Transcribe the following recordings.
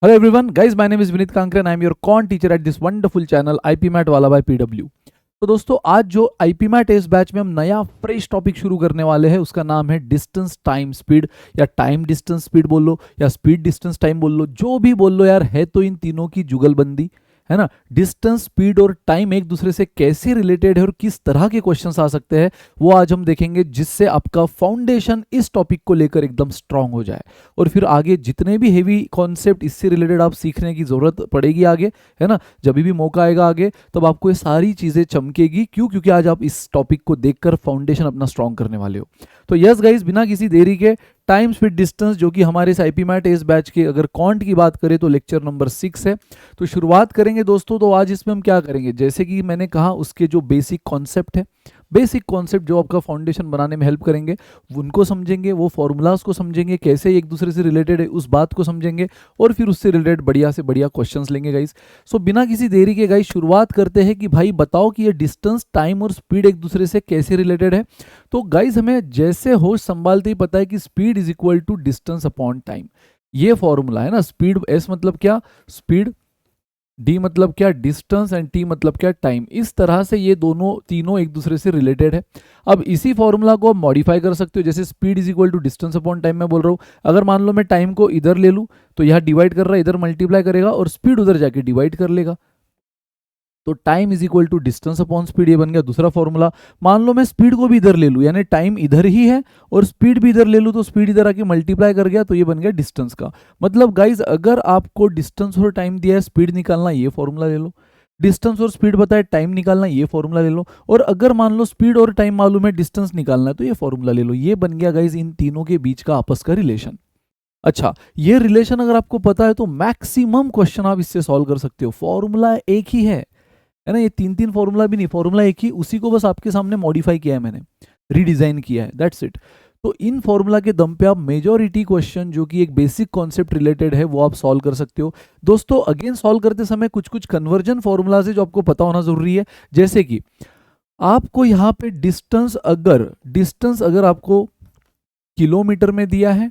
Hello everyone, guys. My name is Vinit Kankre and I am your quant teacher at this wonderful channel IPMAT वाला by PW। तो दोस्तों आज जो IPMAT इस batch में हम नया फ्रेश टॉपिक शुरू करने वाले हैं उसका नाम है डिस्टेंस टाइम स्पीड या टाइम डिस्टेंस स्पीड बोल लो या स्पीड डिस्टेंस टाइम बोल लो, जो भी बोल लो यार, है तो इन तीनों की जुगलबंदी है ना। डिस्टेंस स्पीड और टाइम एक दूसरे से कैसे रिलेटेड है और किस तरह के क्वेश्चंस आ सकते हैं वो आज हम देखेंगे, जिससे आपका फाउंडेशन इस टॉपिक को लेकर एकदम स्ट्रांग हो जाए और फिर आगे जितने भी हेवी कॉन्सेप्ट इससे रिलेटेड आप सीखने की जरूरत पड़ेगी आगे, है ना, जब भी मौका आएगा आगे तब आपको ये सारी चीजें चमकेगी। क्यों? क्योंकि आज आप इस टॉपिक को देखकर फाउंडेशन अपना स्ट्रांग करने वाले हो। तो यस गाइस, बिना किसी देरी के टाइम स्पीड डिस्टेंस, जो कि हमारे इस आईपीमैट एस बैच के अगर कॉन्ट की बात करें तो लेक्चर नंबर 6 है। तो शुरुआत करेंगे दोस्तों। तो आज इसमें हम क्या करेंगे, जैसे कि मैंने कहा, उसके जो बेसिक कॉन्सेप्ट है, बेसिक कॉन्सेप्ट जो आपका फाउंडेशन बनाने में हेल्प करेंगे, उनको समझेंगे, वो फॉर्मूलाज को समझेंगे, कैसे एक दूसरे से रिलेटेड है उस बात को समझेंगे और फिर उससे रिलेटेड बढ़िया से बढ़िया क्वेश्चंस लेंगे गाइस। सो बिना किसी देरी के गाइस शुरुआत करते हैं कि भाई बताओ कि ये डिस्टेंस, टाइम और स्पीड एक दूसरे से कैसे रिलेटेड है। तो गाइस हमें जैसे होश संभालते ही पता है कि speed is equal to distance upon time, ये फॉर्मूला है ना। स्पीड, एस मतलब क्या, स्पीड, डी मतलब क्या, डिस्टेंस, एंड टी मतलब क्या, टाइम। इस तरह से ये दोनों तीनों एक दूसरे से रिलेटेड है। अब इसी फॉर्मूला को आप मॉडिफाई कर सकते हो, जैसे speed is equal to distance upon time मैं बोल रहा हूँ। अगर मान लो मैं टाइम को इधर ले लूँ तो यहाँ डिवाइड कर रहा है, इधर मल्टीप्लाई करेगा और स्पीड उधर जाके डिवाइड कर लेगा, तो time is equal to distance upon speed, ये बन गया दूसरा फॉर्मूला। मान लो मैं स्पीड को भी इधर ले लूँ, यानी टाइम इधर ही है और स्पीड भी इधर ले लूँ, तो स्पीड इधर आके मल्टीप्लाई कर गया, तो ये बन गया डिस्टेंस का। मतलब गाइज अगर आपको डिस्टेंस और टाइम दिया है, स्पीड निकालना, ये फॉर्मूला ले लो। डिस्टेंस और स्पीड बताए, टाइम निकालना, ये फॉर्मूला ले लो। और अगर मान लो स्पीड और टाइम मालूम है, डिस्टेंस निकालना है, तो ये फॉर्मूला ले लो। ये बन गया गाइज इन तीनों के बीच का आपस का रिलेशन। अच्छा, ये रिलेशन अगर आपको पता है तो मैक्सिमम क्वेश्चन आप इससे सॉल्व कर सकते हो। फॉर्मूला एक ही है ना। ये तीन तीन फॉर्मूला भी नहीं, फॉर्मूला एक ही, उसी को बस आपके सामने मॉडिफाई किया है मैंने, रीडिजाइन किया है, दैट्स इट। तो इन फॉर्मूला के दम पे आप मेजॉरिटी क्वेश्चन जो कि एक बेसिक कॉन्सेप्ट रिलेटेड है वो आप सॉल्व कर सकते हो। दोस्तों अगेन सॉल्व करते समय कुछ कुछ कन्वर्जन फॉर्मूलाज है जो आपको पता होना जरूरी है। जैसे कि आपको यहाँ पे डिस्टेंस अगर आपको किलोमीटर में दिया है,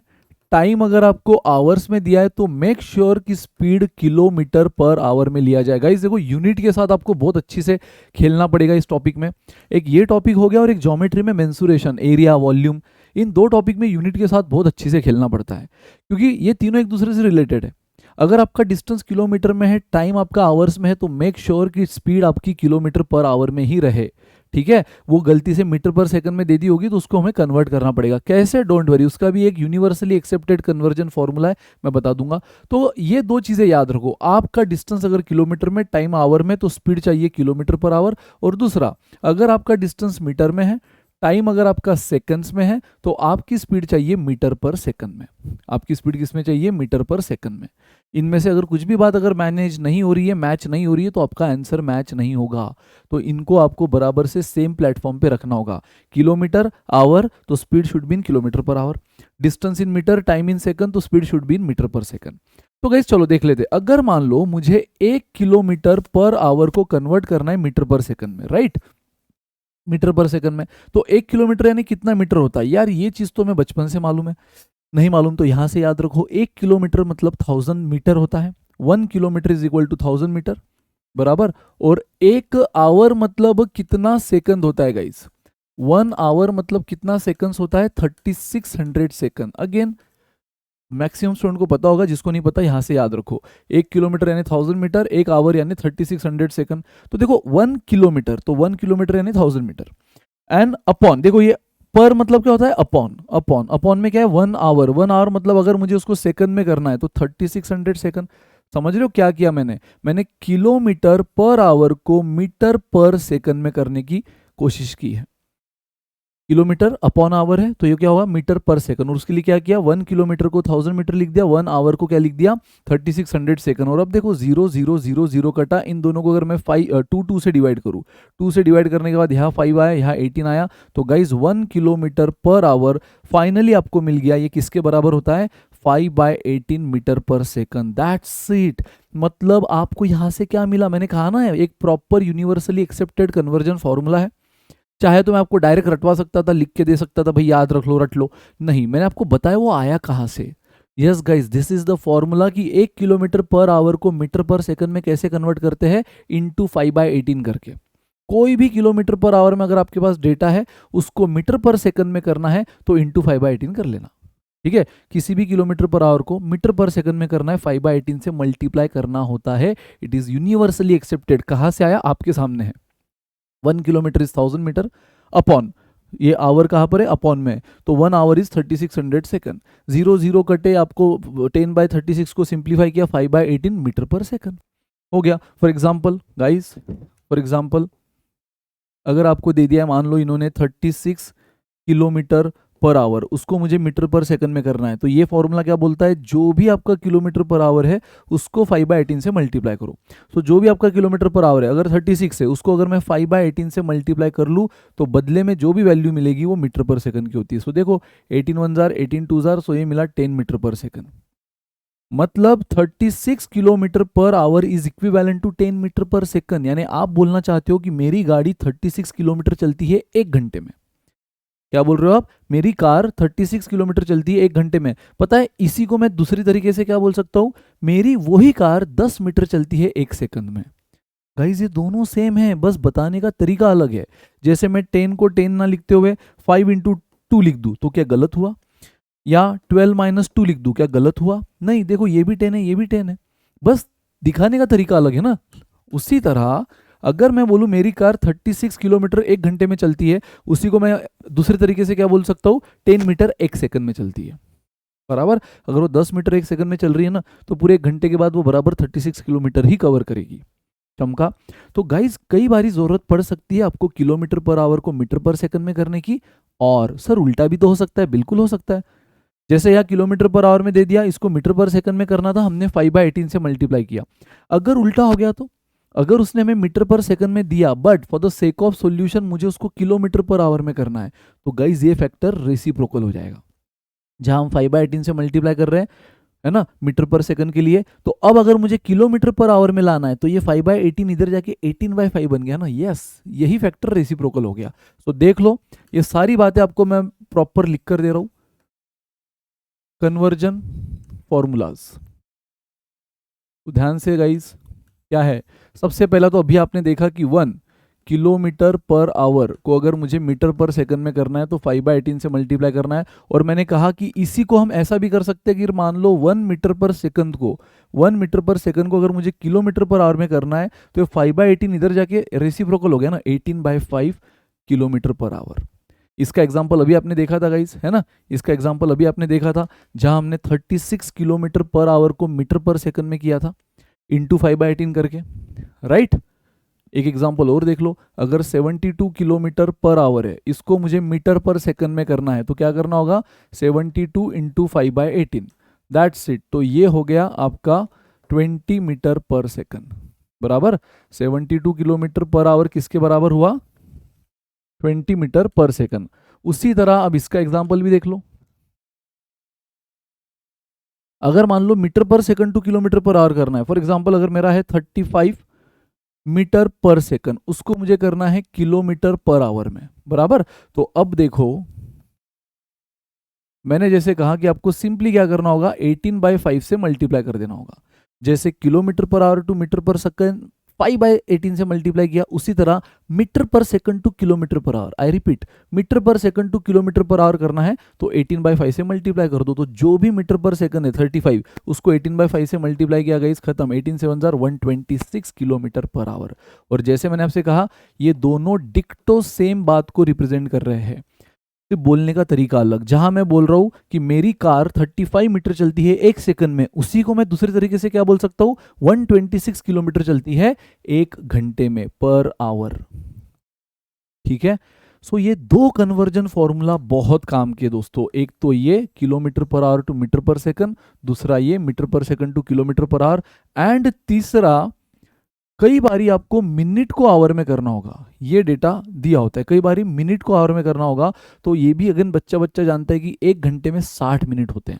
टाइम अगर आपको आवर्स में दिया है, तो मेक श्योर कि स्पीड किलोमीटर पर आवर में लिया जाएगा। इस देखो यूनिट के साथ आपको बहुत अच्छी से खेलना पड़ेगा इस टॉपिक में। एक ये टॉपिक हो गया और एक ज्योमेट्री में मेंसुरेशन, एरिया, वॉल्यूम, इन दो टॉपिक में यूनिट के साथ बहुत अच्छे से खेलना पड़ता है, क्योंकि ये तीनों एक दूसरे से रिलेटेड है। अगर आपका डिस्टेंस किलोमीटर में है, टाइम आपका आवर्स में है, तो मेक श्योर कि स्पीड आपकी किलोमीटर पर आवर में ही रहे। ठीक है, वो गलती से मीटर पर सेकंड में दे दी होगी तो उसको हमें कन्वर्ट करना पड़ेगा। कैसे? डोंट वरी, उसका भी एक यूनिवर्सली एक्सेप्टेड कन्वर्जन फॉर्मूला है, मैं बता दूंगा। तो ये दो चीजें याद रखो, आपका डिस्टेंस अगर किलोमीटर में, टाइम आवर में, तो स्पीड चाहिए किलोमीटर पर आवर। और दूसरा, अगर आपका डिस्टेंस मीटर में है, टाइम अगर आपका सेकंड्स में है, तो आपकी स्पीड चाहिए मीटर पर सेकंड में। आपकी स्पीड किस में चाहिए? मीटर पर सेकंड में। इनमें से अगर कुछ भी बात अगर मैनेज नहीं हो रही है, मैच नहीं हो रही है, तो आपका आंसर मैच नहीं होगा। तो इनको आपको बराबर से सेम प्लेटफॉर्म पे रखना होगा। किलोमीटर आवर तो speed should be in kilometre per hour, distance in metre, time in second तो speed should be in metre per second. तो गाइस चलो देख लेते, अगर मान लो मुझे 1 किलोमीटर पर आवर को कन्वर्ट करना है मीटर पर सेकंड में, राइट, मीटर पर सेकंड में, तो 1 किलोमीटर यानी कितना मीटर होता है यार? ये चीज तो मैं बचपन से मालूम है, नहीं मालूम तो यहां से याद रखो, 1 किलोमीटर मतलब 1000 मीटर होता है। 1 kilometre is equal to 1000 metre, बराबर। और 1 आवर मतलब कितना सेकंड होता है गाइस? 1 आवर मतलब कितना सेकंड्स होता है? 3600 सेकंड। अगेन मैक्सिमम स्टूडेंट को पता होगा, जिसको नहीं पता यहां से याद रखो। 1 किलोमीटर यानी 1000 मीटर, 1 आवर यानी 3600 सेकंड। तो देखो 1 किलोमीटर, तो 1 किलोमीटर यानी 1000 मीटर, एंड अपॉन, देखो ये पर मतलब क्या होता है? अपॉन, अपॉन, अपॉन में क्या है? 1 आवर। 1 आवर मतलब अगर मुझे उसको सेकंड में करना है तो 3600 सेकंड। समझ रहे हो क्या किया मैंने किलोमीटर पर आवर को मीटर पर सेकंड में करने की कोशिश की है। किलोमीटर अपॉन आवर है तो ये क्या होगा? Metre per second. और उसके लिए क्या किया? 1 किलोमीटर को 1000 मीटर लिख दिया, 1 आवर को क्या लिख दिया? 3600 सेकंड। और अब देखो 0 0 0 0 कटा, इन दोनों को अगर मैं 2 से डिवाइड करूँ, 2 से डिवाइड करने के बाद यहाँ 5 आया, यहाँ 18 आया, तो guys 1 kilometre per our finally आपको मिल गया। ये किसके बराबर होता है? 5/18 metre per second. That's it. मतलब आपको यहाँ से क्या मिला? मैंने कहा ना, एक proper universally accepted conversion formula है। चाहे तो मैं आपको डायरेक्ट रटवा सकता था, लिख के दे सकता था, भाई याद रख लो, रट लो, नहीं, मैंने आपको बताया वो आया कहाँ से। Yes guys, this is the formula कि 1 किलोमीटर पर आवर को मीटर पर सेकंड में कैसे कन्वर्ट करते हैं, इंटू 5/18 करके। कोई भी किलोमीटर पर आवर में अगर आपके पास डेटा है उसको मीटर पर सेकंड में करना है तो इंटू 5/18 कर लेना। ठीक है, किसी भी किलोमीटर पर आवर को मीटर पर सेकंड में करना है 5/18 से मल्टीप्लाई करना होता है। It is universally accepted. कहां से आया, आपके सामने है। 1 किलोमीटर इज 1000 मीटर अपॉन, ये आवर कहाँ पर है, अपॉन में, तो 1 आवर इज 3600 सेकंड। 0 0 कटे, आपको 10/36 को सिंप्लीफाई किया, 5/18 मीटर पर सेकंड हो गया। For example guys, for example अगर आपको दे दिया है, मान लो इन्होंने 36 किलोमीटर पर आवर, उसको मुझे मीटर पर सेकंड में करना है, तो ये फॉर्मूला क्या बोलता है, जो भी आपका किलोमीटर पर आवर है उसको 5/18 से मल्टीप्लाई करो। तो जो भी आपका किलोमीटर पर आवर है, अगर 36 है, उसको अगर मैं 5/18 से मल्टीप्लाई कर लूँ तो बदले में जो भी वैल्यू मिलेगी वो मीटर पर सेकंड की होती है। सो देखो 18 1 जार 18 2 जार, सो ये मिला 10 मीटर पर सेकंड। मतलब 36 kilometre per hour is equivalent to 10 metre per second. यानी आप बोलना चाहते हो कि मेरी गाड़ी 36 किलोमीटर चलती है 1 घंटे में। क्या बोल रहे हो आप, मेरी कार 36 किलोमीटर चलती है 1 घंटे में। पता है, इसी को मैं दूसरी तरीके से क्या बोल सकता हूं, मेरी वही कार 10 मीटर चलती है 1 सेकंड में। गाइस ये दोनों सेम है, बस बताने का तरीका अलग है। जैसे मैं 10 को 10 ना लिखते हुए 5 इंटू 2 लिख दूं तो क्या गलत हुआ, या 12 माइनस 2 लिख दूं, क्या गलत हुआ? नहीं, देखो ये भी 10 है, ये भी 10 है, बस दिखाने का तरीका अलग है ना। उसी तरह अगर मैं बोलूं मेरी कार 36 किलोमीटर 1 घंटे में चलती है, उसी को मैं दूसरे तरीके से क्या बोल सकता हूं, 10 मीटर 1 सेकंड में चलती है। बराबर, अगर वो 10 मीटर 1 सेकंड में चल रही है ना, तो पूरे 1 घंटे के बाद वो बराबर 36 किलोमीटर ही कवर करेगी। चमका? तो गाइज कई बारी जरूरत पड़ सकती है आपको किलोमीटर पर आवर को मीटर पर सेकंड में करने की। और सर उल्टा भी तो हो सकता है, बिल्कुल हो सकता है। जैसे यहाँ किलोमीटर पर आवर में दे दिया, इसको मीटर पर सेकंड में करना था, हमने 5/18 से मल्टीप्लाई किया। अगर उल्टा हो गया तो, अगर उसने हमें मीटर पर सेकंड में दिया but for the sake of solution मुझे उसको किलोमीटर पर आवर में करना है, तो गाइज ये फैक्टर रेसिप्रोकल हो जाएगा। जहां हम 5/18 से मल्टीप्लाई कर रहे हैं, है ना, मीटर पर सेकंड के लिए, तो अब अगर मुझे किलोमीटर पर आवर में लाना है तो ये 5/18 इधर जाके 18/5 बन गया ना। यस, यही फैक्टर रेसिप्रोकल हो गया। तो देख लो, ये सारी बातें आपको मैं प्रॉपर लिख कर दे रहा हूं। कन्वर्जन फॉर्मूलाज, ध्यान से गाइस, क्या है, सबसे पहला तो अभी आपने देखा कि 1 किलोमीटर पर आवर को अगर मुझे मीटर पर सेकंड में करना है तो 5/18 से मल्टीप्लाई करना है। और मैंने कहा कि इसी को हम ऐसा भी कर सकते हैं कि मान लो 1 मीटर पर सेकंड को, 1 मीटर पर सेकंड को अगर मुझे किलोमीटर पर आवर में करना है तो 5/18 इधर जाके रेसिप्रोकल हो गया ना, 18/5 किलोमीटर पर आवर। इसका एग्जाम्पल अभी आपने देखा था गाइस, है ना, इसका एग्जाम्पल अभी आपने देखा था जहां हमने 36 किलोमीटर पर आवर को मीटर पर सेकंड में किया था इंटू 5/18 करके, राइट। एक एग्जाम्पल और देख लो, अगर 72 किलोमीटर पर आवर है, इसको मुझे मीटर पर सेकंड में करना है तो क्या करना होगा, 72 इंटू 5/18, दैट्स इट। तो ये हो गया आपका 20 मीटर पर सेकंड, बराबर। 72 किलोमीटर पर आवर किसके बराबर हुआ, 20 मीटर पर सेकंड। उसी तरह अब इसका एग्जाम्पल भी देख लो, अगर मान लो metre per second to kilometre per hour करना है, फॉर एग्जाम्पल अगर मेरा है 35 मीटर पर सेकंड, उसको मुझे करना है किलोमीटर पर आवर में, बराबर। तो अब देखो, मैंने जैसे कहा कि आपको सिंपली क्या करना होगा, 18/5 से मल्टीप्लाई कर देना होगा। जैसे kilometre per hour to metre per second 5/18 से मल्टीप्लाई किया, उसी तरह metre per second to kilometre per hour, I repeat, metre per second to kilometre per hour करना है तो 18/5 से मल्टीप्लाई कर दो। तो जो भी मीटर पर सेकंड है 35, उसको 18/5 से मल्टीप्लाई किया गया, खत्म। 18 7 जार 126 किलोमीटर पर आवर। और जैसे मैंने आपसे कहा, ये दोनों डिक्टो सेम बात को रिप्रेजेंट कर रहे हैं, बोलने का तरीका अलग। जहां मैं बोल रहा हूं कि मेरी कार 35 मीटर चलती है 1 सेकंड में, उसी को मैं दूसरे तरीके से क्या बोल सकता हूं, 126 किलोमीटर चलती है 1 घंटे में, पर आवर। ठीक है, सो ये दो कन्वर्जन फॉर्मूला बहुत काम के दोस्तों। एक तो ये kilometre per hour to metre per second, दूसरा ये metre per second to kilometre per hour, and तीसरा कई बारी आपको मिनट को आवर में करना होगा। ये डेटा दिया होता है, कई बारी मिनट को आवर में करना होगा। तो ये भी अगर बच्चा जानता है कि 1 घंटे में 60 मिनट होते हैं,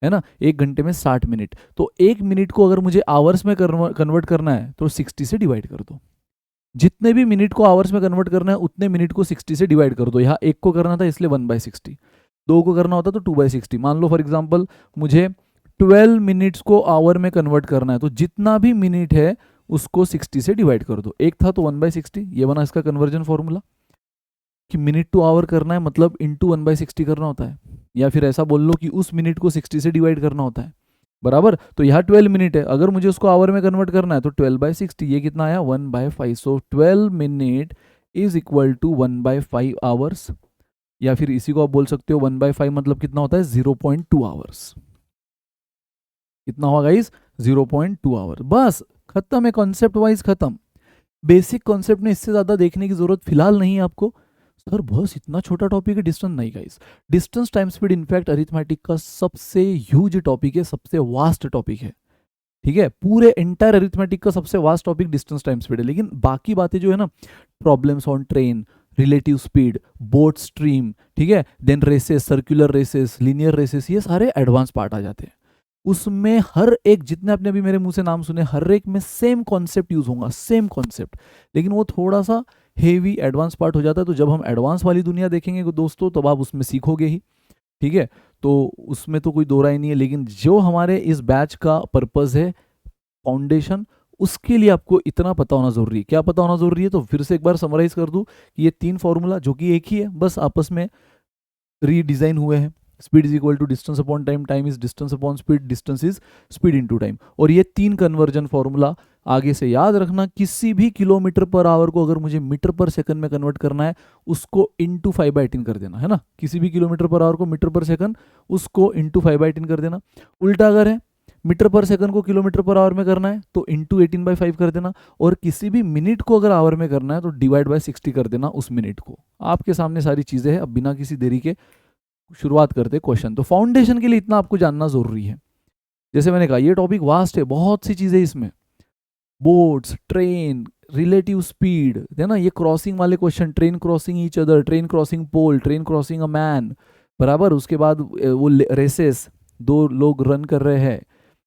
है ना, 1 घंटे में 60 मिनट, तो 1 मिनट को अगर मुझे आवर्स में कन्वर्ट करना है तो 60 से डिवाइड कर दो। जितने भी मिनट को आवर्स में कन्वर्ट करना है उतने मिनट को 60 से डिवाइड कर दो। यहाँ 1 को करना था इसलिए 1/60, 2 को करना होता तो 2/60। मान लो फॉर एग्जाम्पल मुझे 12 मिनट्स को आवर में कन्वर्ट करना है, तो जितना भी मिनट है उसको 60 से डिवाइड कर दो। एक था तो 1/60, ये बना इसका कन्वर्जन फॉर्मूला कि मिनट टू आवर करना है मतलब इंटू 1/60 करना होता है, या फिर ऐसा बोल लो कि उस मिनट को 60 से डिवाइड करना होता है, बराबर। तो यहाँ 12 मिनट है, अगर मुझे उसको आवर में कन्वर्ट करना है तो 12/60, ये कितना आया 1/5। So 12 minute is equal to 1/5 hours, या फिर इसी को आप बोल सकते हो 1/5 मतलब कितना होता है 0.2 आवर्स। कितना होगा गाइस 0.2 आवर। बस खत्म है, कॉन्सेप्ट वाइज खत्म। बेसिक कॉन्सेप्ट में इससे ज्यादा देखने की जरूरत फिलहाल नहीं है आपको। सर बस इतना छोटा टॉपिक है डिस्टेंस, नहीं guys, distance time speed in fact arithmetic का सबसे ह्यूज टॉपिक है, सबसे वास्ट टॉपिक है, ठीक है। पूरे एंटायर अरिथमेटिक का सबसे vast topic distance time speed है, लेकिन बाकी बातें जो है ना, problems on train, relative speed, boat stream, ठीक है, then races, circular races, linear races, ये सारे एडवांस पार्ट आ जाते हैं। उसमें हर एक, जितने आपने अभी मेरे मुंह से नाम सुने, हर एक में सेम कॉन्सेप्ट यूज होगा, सेम कॉन्सेप्ट, लेकिन वो थोड़ा सा हेवी एडवांस पार्ट हो जाता है। तो जब हम एडवांस वाली दुनिया देखेंगे दोस्तों, तब आप उसमें सीखोगे ही, ठीक है। तो उसमें तो कोई दो राय नहीं है, लेकिन जो हमारे इस बैच का पर्पस है फाउंडेशन, उसके लिए आपको इतना पता होना जरूरी है। क्या पता होना जरूरी है? तो फिर से एक बार समराइज कर दूं कि ये 3 फॉर्मूला जो कि एक ही है, बस आपस में रीडिजाइन हुए हैं। Speed is equal to distance upon time, time is distance upon speed, distance is speed into time. और ये 3 कन्वर्जन फॉर्मूला आगे से याद रखना। किसी भी किलोमीटर पर आवर को अगर मुझे मीटर पर सेकंड में कन्वर्ट करना है, उसको इंटू 5/18 कर देना, है ना। किसी भी किलोमीटर पर आवर को मीटर पर सेकंड, उसको इंटू 5/18 कर देना। उल्टा अगर है मीटर पर सेकंड को किलोमीटर पर आवर में करना है तो इंटू 18/5 कर देना, और किसी भी मिनट को अगर आवर में करना है तो डिवाइड बाय 60 कर देना उस मिनट को। आपके सामने सारी चीजें हैं। अब बिना किसी देरी के शुरुआत करते क्वेश्चन। तो फाउंडेशन के लिए इतना आपको जानना जरूरी है। जैसे मैंने कहा ये टॉपिक वास्ट है, बहुत सी चीजें इसमें, बोट्स, ट्रेन, रिलेटिव स्पीड, है ना, ये क्रॉसिंग वाले question, train crossing each other, train crossing pole, train crossing a man, बराबर। उसके बाद वो रेसेस, 2 लोग रन कर रहे हैं,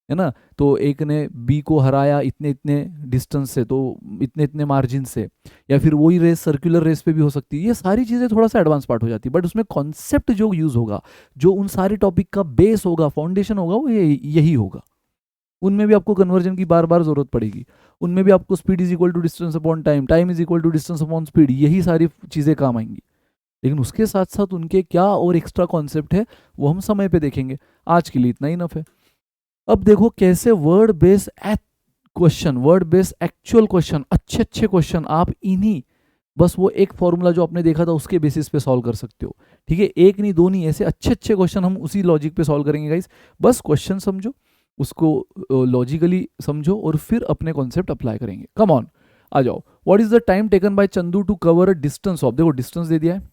है ना, तो एक ने बी को हराया इतने इतने डिस्टेंस से, तो इतने इतने मार्जिन से, या फिर वही रेस सर्कुलर रेस पे भी हो सकती है। ये सारी चीज़ें थोड़ा सा एडवांस पार्ट हो जाती है, बट उसमें कॉन्सेप्ट जो यूज होगा, जो उन सारे टॉपिक का बेस होगा, फाउंडेशन होगा, वो यही होगा। उनमें भी आपको कन्वर्जन की बार बार जरूरत पड़ेगी, उनमें भी आपको speed is equal to distance upon time, time is equal to distance upon speed, यही सारी चीज़ें काम आएंगी। लेकिन उसके साथ साथ उनके क्या और एक्स्ट्रा कॉन्सेप्ट है वो हम समय पे देखेंगे। आज के लिए इतना ही इनफ है। अब देखो कैसे word base question, word base actual question, अच्छे अच्छे क्वेश्चन आप इन्हीं, बस वो एक फॉर्मूला जो आपने देखा था उसके बेसिस पे सॉल्व कर सकते हो, ठीक है। एक नहीं, दो नहीं, ऐसे अच्छे अच्छे क्वेश्चन हम उसी लॉजिक पे सॉल्व करेंगे गाइस। बस क्वेश्चन समझो, उसको लॉजिकली समझो, और फिर अपने कॉन्सेप्ट अप्लाई करेंगे। कम ऑन, आ जाओ। What is the time taken by Chandu to cover a distance of, देखो डिस्टेंस दे दिया है,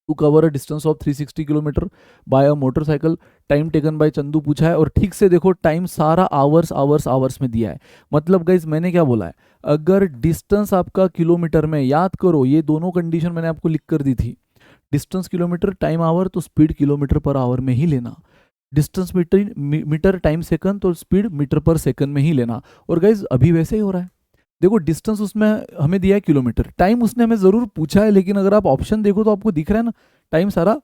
to cover a distance of 360 kilometre by a motorcycle, time taken by Chandu पूछा है। और ठीक से देखो टाइम सारा आवर्स आवर्स आवर्स में दिया है। मतलब गाइज मैंने क्या बोला है, अगर डिस्टेंस आपका किलोमीटर में, याद करो ये दोनों कंडीशन मैंने आपको लिख कर दी थी, डिस्टेंस किलोमीटर, टाइम आवर, तो स्पीड किलोमीटर पर आवर में ही लेना। डिस्टेंस मीटर टाइम सेकंड, तो स्पीड मीटर पर सेकंड में ही लेना। और गाइज अभी वैसे ही हो रहा है। देखो डिस्टेंस उसमें हमें दिया है किलोमीटर, टाइम उसने हमें जरूर पूछा है, लेकिन अगर आप ऑप्शन देखो तो आपको दिख रहा है ना, टाइम सारा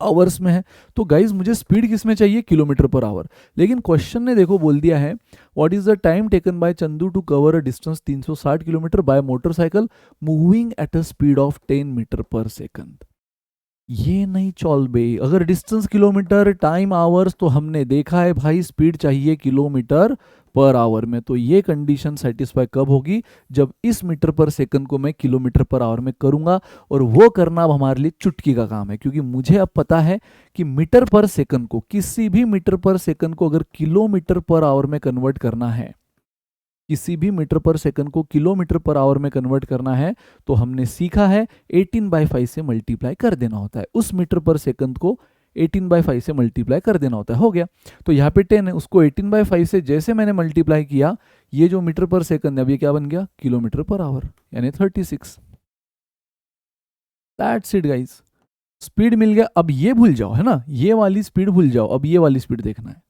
आवर्स में है। तो गाइज मुझे स्पीड किस में चाहिए, किलोमीटर पर आवर। लेकिन क्वेश्चन ने देखो बोल दिया है what is the time taken by Chandu to cover a distance 360 kilometre by motorcycle moving at a speed of 10 metre per second. ये नहीं चल बे, अगर डिस्टेंस किलोमीटर, टाइम आवर्स, तो हमने देखा है भाई स्पीड चाहिए किलोमीटर पर आवर में। तो ये कंडीशन सेटिस्फाई कब होगी, जब इस मीटर पर सेकंड को मैं किलोमीटर पर आवर में करूंगा। और वो करना अब हमारे लिए चुटकी का काम है, क्योंकि मुझे अब पता है कि मीटर पर सेकंड को, किसी भी मीटर पर सेकंड को अगर किलोमीटर पर आवर में कन्वर्ट करना है, किसी भी मीटर पर सेकंड को किलोमीटर पर आवर में कन्वर्ट करना है, तो हमने सीखा है 18/5 से मल्टीप्लाई कर देना होता है। उस मीटर पर सेकंड को 18/5 से मल्टीप्लाई कर देना होता है। हो गया। तो यहाँ पे 10 है, उसको 18/5 से जैसे मैंने मल्टीप्लाई किया, ये जो मीटर पर सेकंड है अब ये क्या बन गया, किलोमीटर पर आवर, यानी 36। दैट्स इट गाइस, स्पीड मिल गया। अब ये भूल जाओ, है ना, ये वाली स्पीड भूल जाओ, अब ये वाली स्पीड देखना है।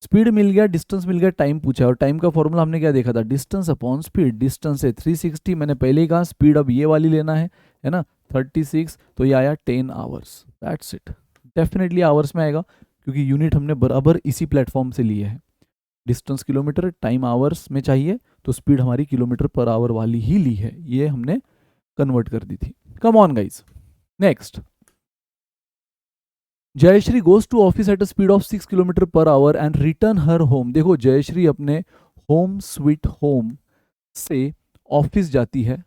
स्पीड मिल गया, डिस्टेंस मिल गया, टाइम पूछा, और टाइम का फॉर्मूला हमने क्या देखा था, डिस्टेंस अपॉन स्पीड। डिस्टेंस है 360, मैंने पहले ही कहा, स्पीड अब ये वाली लेना है ना, 36, तो ये आया 10 hours. That's it, definitely hours में आएगा, क्योंकि यूनिट हमने बराबर इसी प्लेटफॉर्म से लिए है। डिस्टेंस किलोमीटर, टाइम आवर्स में चाहिए, तो स्पीड हमारी किलोमीटर पर आवर वाली ही ली है, ये हमने कन्वर्ट कर दी थी। Come on guys, next. Jayashree goes to office at a speed of 6 kilometre per hour and return her home. देखो जयश्री अपने होम स्वीट होम से ऑफिस जाती है,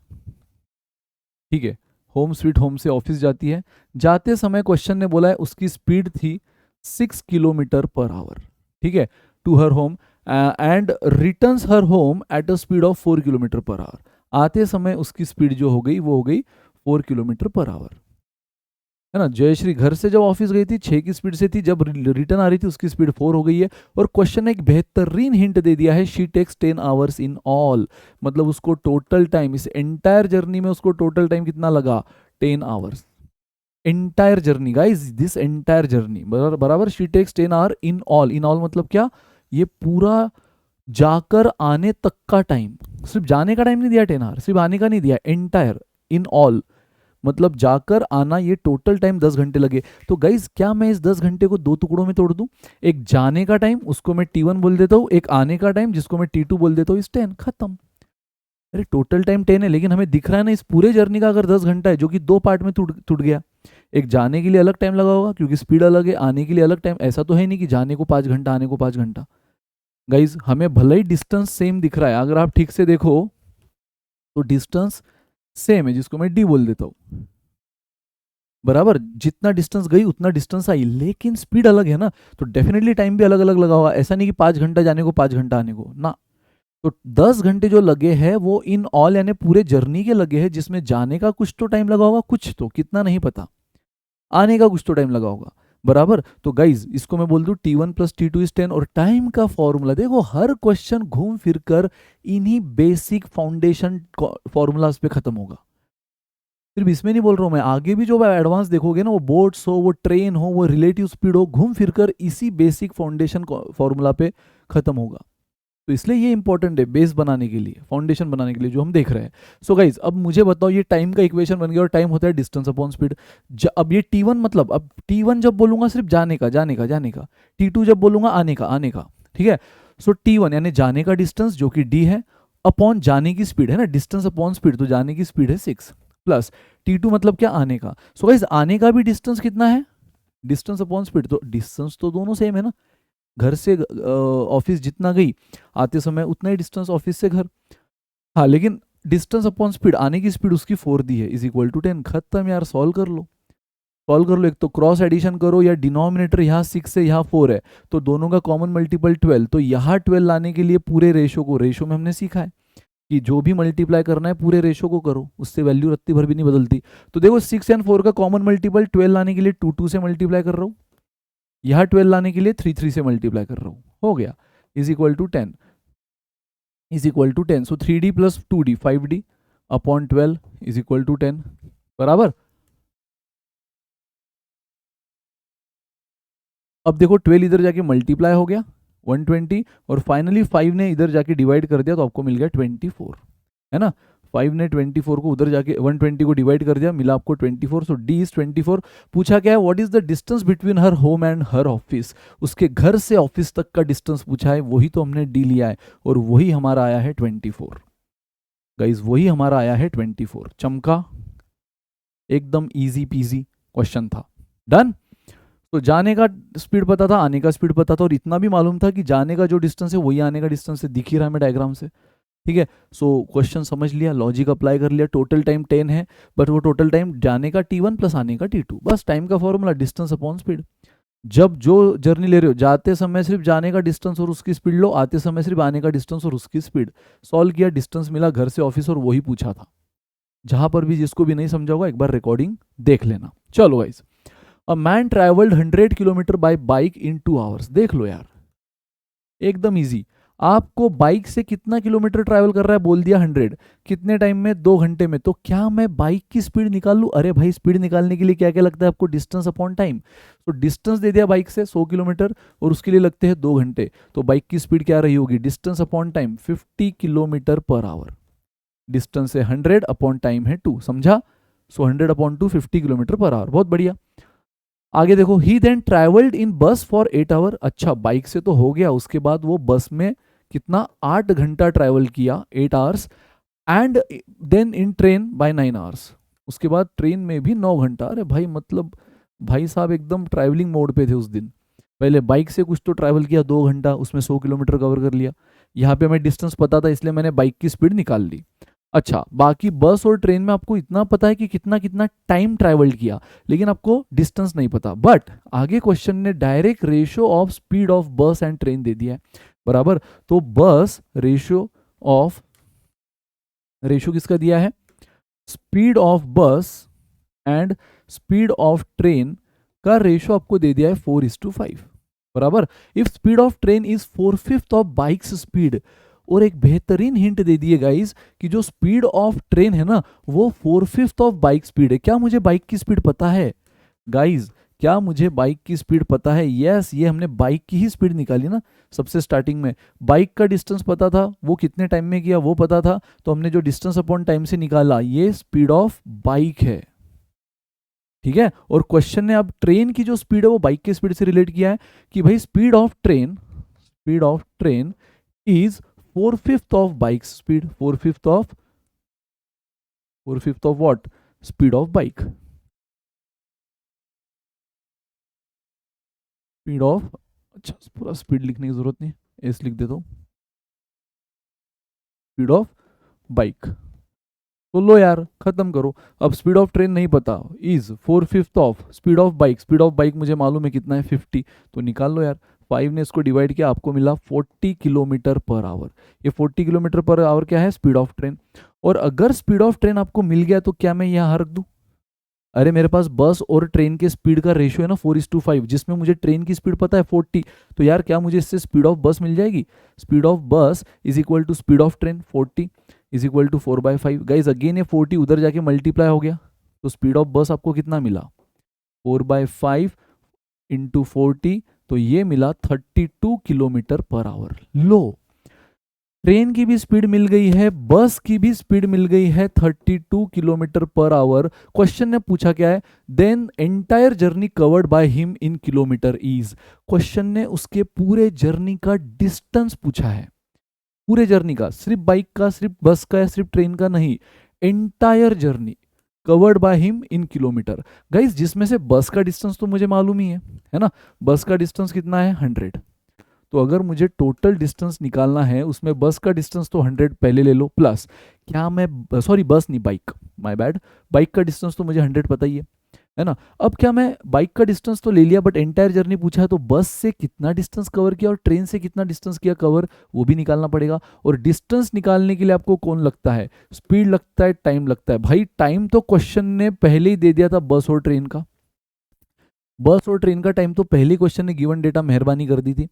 ठीक है, होम स्वीट होम से ऑफिस जाती है। जाते समय क्वेश्चन ने बोला है उसकी स्पीड थी 6 किलोमीटर पर आवर, ठीक है, to her home and returns her home at a speed of 4 kilometre per hour. आते समय उसकी स्पीड जो हो गई वो हो गई 4 किलोमीटर पर आवर, है ना। जयश्री घर से जब ऑफिस गई थी 6 की स्पीड से थी, जब रिटर्न आ रही थी उसकी स्पीड 4 हो गई है। और क्वेश्चन ने एक बेहतरीन हिंट दे दिया है, she takes 10 hours in all, मतलब उसको टोटल टाइम, इस एंटायर जर्नी में उसको टोटल टाइम कितना लगा, 10 hours. Entire journey guys, this entire journey बराबर, she takes 10 hour in all. In all मतलब क्या, ये पूरा जाकर आने तक का टाइम, सिर्फ जाने का टाइम नहीं दिया 10 आवर, सिर्फ आने का नहीं दिया, एंटायर इन ऑल मतलब जाकर आना, ये टोटल टाइम 10 घंटे लगे। तो गाइज क्या मैं इस 10 घंटे को दो टुकड़ों में तोड़ दूं, एक जाने का टाइम उसको मैं T1 बोल देता हूं, एक आने का टाइम जिसको मैं T2 बोल देता हूं, इस 10 खत्म। अरे टोटल टाइम 10 है, लेकिन हमें दिख रहा है ना इस पूरे जर्नी का अगर 10 घंटा है, जो कि दो पार्ट में टूट गया। एक जाने के लिए अलग टाइम लगा होगा क्योंकि स्पीड अलग है, आने के लिए अलग टाइम, ऐसा तो है नहीं कि जाने को 5 घंटा आने को 5 घंटा। गाइज हमें भले ही डिस्टेंस सेम दिख रहा है, अगर आप ठीक से देखो तो डिस्टेंस सेम है, जिसको मैं D बोल देता हूं, बराबर, जितना डिस्टेंस गई उतना डिस्टेंस आई, लेकिन स्पीड अलग है ना, तो डेफिनेटली टाइम भी अलग अलग लगा होगा। ऐसा नहीं कि 5 घंटा जाने को 5 घंटा आने को ना। तो 10 घंटे जो लगे हैं वो इन ऑल यानी पूरे जर्नी के लगे हैं, जिसमें जाने का कुछ तो टाइम लगा होगा, कुछ तो, कितना नहीं पता, आने का कुछ तो टाइम लगा होगा, बराबर। तो गाइज इसको मैं बोल दूं T1 प्लस T2 इज 10। और टाइम का फॉर्मूला देखो, हर क्वेश्चन घूम फिर कर इन्हीं बेसिक फाउंडेशन फॉर्मूलाज पे खत्म होगा। सिर्फ इसमें नहीं बोल रहा हूं मैं, आगे भी जो एडवांस देखोगे ना, वो बोट्स हो, वो ट्रेन हो, वो रिलेटिव स्पीड हो, घूम फिरकर इसी बेसिक फाउंडेशन फॉर्मूला पे खत्म होगा। तो इसलिए ये इंपॉर्टेंट है बेस बनाने के लिए, फाउंडेशन बनाने के लिए जो हम देख रहे हैं। सो गाइज अब मुझे बताओ, ये टाइम का इक्वेशन बन गया और टाइम होता है डिस्टेंस अपॉन स्पीड। अब ये T1 मतलब, अब T1 जब बोलूंगा सिर्फ जाने का, T2 जब बोलूंगा आने का, ठीक है। सो T1 यानी जाने का डिस्टेंस जो कि D है, अपॉन जाने की स्पीड है ना, डिस्टेंस अपॉन स्पीड, तो जाने की स्पीड है 6 प्लस T2 मतलब क्या, आने का। सो गाइस आने का भी डिस्टेंस कितना है, डिस्टेंस अपॉन स्पीड, तो डिस्टेंस तो दोनों सेम है ना, घर से ऑफिस जितना गई, आते समय उतना ही डिस्टेंस ऑफिस से घर। हाँ लेकिन डिस्टेंस अपॉन स्पीड, आने की स्पीड उसकी 4 दी है, इज इक्वल टू 10, खत्म यार, सॉल्व कर लो, सॉल्व कर लो। एक तो क्रॉस एडिशन करो, या डिनोमिनेटर यहाँ 6 है यहाँ 4 है, तो दोनों का कॉमन मल्टीपल 12, तो यहाँ 12 लाने के लिए पूरे रेशो को, रेशो में हमने सीखा है कि जो भी मल्टीप्लाई करना है पूरे रेशो को करो, उससे वैल्यू रत्ती भर भी नहीं बदलती। तो देखो 6 एंड 4 का कॉमन मल्टीपल 12 लाने के लिए 2 2 से मल्टीप्लाई कर रहा हूँ, यहाँ 12 लाने के लिए 3 3 से मल्टीप्लाई कर रहा हूँ, हो गया, is equal to 10, is equal to 10। So 3D plus 2D 5D upon 12 is equal to 10, बराबर। अब देखो 12 इधर जाके मल्टीप्लाई हो गया 120, और फाइनली 5 ने इधर जाके डिवाइड कर दिया तो आपको मिल गया 24, है ना। 5 ने 24 को उधर जाके 120 को डिवाइड कर दिया, मिला आपको 24। सो D इज 24। पूछा क्या है, what is the distance between her home and her office, उसके घर से ऑफिस तक का डिस्टेंस पूछा है, वही तो हमने D लिया है, और वही हमारा आया है 24। गाइज वही हमारा आया है 24, चमका, एकदम इजी पीजी क्वेश्चन था, डन। तो जाने का स्पीड पता था, आने का स्पीड पता था, और इतना भी मालूम था कि जाने का जो डिस्टेंस है वही आने का डिस्टेंस है, दिख ही रहा है मैं डायग्राम से, ठीक है। सो क्वेश्चन समझ लिया, लॉजिक अप्लाई कर लिया, टोटल टाइम 10 है, बट वो टोटल टाइम जाने का T1 प्लस आने का T2, बस टाइम का फॉर्मूला डिस्टेंस अपॉन स्पीड। जब जो जर्नी ले रहे हो, जाते समय सिर्फ जाने का डिस्टेंस और उसकी स्पीड लो, आते समय सिर्फ आने का डिस्टेंस और उसकी स्पीड, सॉल्व किया, डिस्टेंस मिला घर से ऑफिस, और वही पूछा था। जहां पर भी जिसको भी नहीं समझा होगा एक बार रिकॉर्डिंग देख लेना। चलो guys, a man travelled 100 kilometre bye bike in 2 hours, देख लो यार, एकदम इजी। आपको बाइक से कितना किलोमीटर ट्रैवल कर रहा है बोल दिया 100, कितने टाइम में, 2 घंटे में। तो क्या मैं बाइक की स्पीड निकाल लूं, अरे भाई स्पीड निकालने के लिए क्या क्या लगता है आपको, डिस्टेंस अपॉन टाइम। तो डिस्टेंस दे दिया बाइक से 100 किलोमीटर, और उसके लिए लगते हैं 2 घंटे, तो बाइक की स्पीड क्या रही होगी, distance upon time 50 kilometre per hour, distance है 100 अपॉन टाइम है 2, समझा। सो 100 अपॉन 2 50 किलोमीटर पर आवर, बहुत बढ़िया। आगे देखो, ही देन ट्रेवल्ड इन बस फॉर 8 आवर। अच्छा, बाइक से तो हो गया, उसके बाद वो बस में कितना, 8 घंटा ट्रैवल किया, 8 hours. And then in train by 9 hours. उसके बाद ट्रेन में भी 9 घंटा। अरे भाई, मतलब भाई साहब एकदम ट्रैवलिंग मोड पे थे उस दिन। पहले बाइक से कुछ तो ट्रैवल किया 2 घंटा, उसमें 100 किलोमीटर कवर कर लिया। यहाँ पे हमें डिस्टेंस पता था इसलिए मैंने बाइक की स्पीड निकाल ली। अच्छा, बाकी बस और ट्रेन में आपको इतना पता है कि कितना कितना टाइम ट्रैवल किया, लेकिन आपको डिस्टेंस नहीं पता। बट आगे क्वेश्चन ने direct ratio of speed of बस एंड ट्रेन दे दिया है, बराबर। तो बस रेशियो किसका दिया है, स्पीड ऑफ बस एंड स्पीड ऑफ ट्रेन का रेशियो आपको दे दिया है 4:5, बराबर। If speed of train is 4/5 of bikes speed, और एक बेहतरीन हिंट दे दिए गाइस कि जो स्पीड ऑफ ट्रेन है ना वो 4/5 ऑफ बाइक स्पीड है। क्या मुझे बाइक की स्पीड पता है गाइस? क्या मुझे बाइक की स्पीड पता है? यस, ये हमने बाइक की ही स्पीड निकाली ना सबसे स्टार्टिंग में। बाइक का डिस्टेंस पता था, वो कितने टाइम में किया वो पता था, तो हमने जो डिस्टेंस अपॉन टाइम से निकाला ये स्पीड ऑफ बाइक है, ठीक है। और क्वेश्चन ने अब ट्रेन की जो स्पीड है वो बाइक की स्पीड से रिलेट किया है कि भाई speed of train is 4/5 of bike speed, 4/5 of what, speed of bike, speed of, अच्छा पूरा स्पीड लिखने की जरूरत नहीं, एस लिख देता हूं, स्पीड ऑफ बाइक। तो लो यार, खत्म करो। अब स्पीड ऑफ ट्रेन नहीं पता, is 4/5 of speed of bike, speed of bike मुझे मालूम है कितना है 50, तो निकाल लो यार। 5 ने इसको डिवाइड किया, आपको मिला 40 किलोमीटर पर आवर। ये 40 किलोमीटर पर आवर क्या है, स्पीड ऑफ ट्रेन। और अगर स्पीड ऑफ ट्रेन आपको मिल गया तो क्या मैं यहाँ रख दूं? अरे मेरे पास बस और ट्रेन के स्पीड का रेशियो है ना 4:5, जिसमें मुझे ट्रेन की स्पीड पता है 40, तो यार क्या मुझे इससे स्पीड ऑफ बस मिल जाएगी? Speed of bus is equal to speed of train 40 is equal to 4/5। Guys again ये 40 उधर जाके मल्टीप्लाई हो गया, तो स्पीड ऑफ बस आपको कितना मिला, 4/5 इंटू 40, तो ये मिला 32 kilometre per our. Low, train की भी स्पीड मिल गई है, बस की भी स्पीड मिल गई है 32 किलोमीटर पर आवर। क्वेश्चन ने पूछा क्या है, then entire journey covered by him in kilometer is. Question ने उसके पूरे जर्नी का डिस्टेंस पूछा है, पूरे जर्नी का, सिर्फ बाइक का, सिर्फ बस का या सिर्फ ट्रेन का नहीं, entire journey covered by him in kilometre. Guys जिसमें से बस का डिस्टेंस तो मुझे मालूम ही है ना, बस का डिस्टेंस कितना है 100। तो अगर मुझे टोटल डिस्टेंस निकालना है उसमें बस का डिस्टेंस तो 100 पहले ले लो, प्लस क्या मैं, सॉरी बस नहीं बाइक, माय बैड, बाइक का डिस्टेंस तो मुझे 100 पता ही है ना। अब क्या मैं बाइक का डिस्टेंस तो ले लिया, बट एंटायर जर्नी पूछा है तो बस से कितना डिस्टेंस कवर किया और ट्रेन से कितना डिस्टेंस किया कवर, वो भी निकालना पड़ेगा। और डिस्टेंस निकालने के लिए आपको कौन लगता है, स्पीड लगता है, टाइम लगता है? भाई टाइम तो क्वेश्चन ने पहले ही दे दिया था बस और ट्रेन का, बस और ट्रेन का टाइम तो पहले क्वेश्चन ने गिवन डेटा मेहरबानी कर दी थी।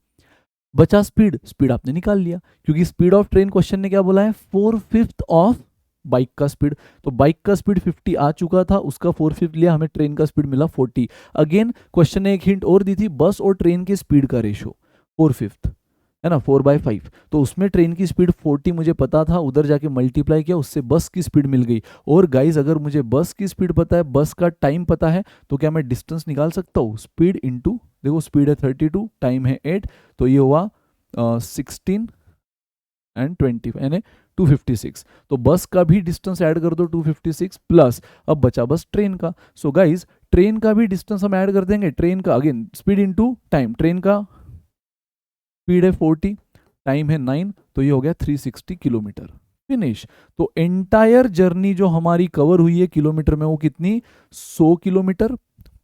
बचा स्पीड, स्पीड आपने निकाल लिया, क्योंकि स्पीड ऑफ ट्रेन क्वेश्चन ने क्या बोला है, 4/5 ऑफ बाइक का स्पीड। तो बाइक का स्पीड 50 आ चुका था, उसका 4/5 लिया, हमें ट्रेन का स्पीड मिला 40। अगेन क्वेश्चन ने एक हिंट और दी थी, बस और ट्रेन के स्पीड का रेशो 4/5 है ना, 4/5, तो उसमें ट्रेन की स्पीड 40 मुझे पता था, उधर जाके मल्टीप्लाई किया, उससे बस की स्पीड मिल गई। और गाइज अगर मुझे बस की स्पीड पता है, बस का टाइम पता है, तो क्या मैं डिस्टेंस निकाल सकता हूँ, स्पीड इंटू, देखो स्पीड है 32, टाइम है 8, तो ये हुआ 16 एंड 20 यानी 256। तो बस का भी डिस्टेंस ऐड कर दो 256 प्लस, अब बचा बस ट्रेन का। सो गाइज ट्रेन का भी डिस्टेंस हम ऐड कर देंगे, ट्रेन का again speed into time, train का स्पीड है 40, टाइम है 9, तो ये हो गया 360 किलोमीटर, फिनिश। तो एंटायर जर्नी जो हमारी कवर हुई है किलोमीटर में वो कितनी, 100 किलोमीटर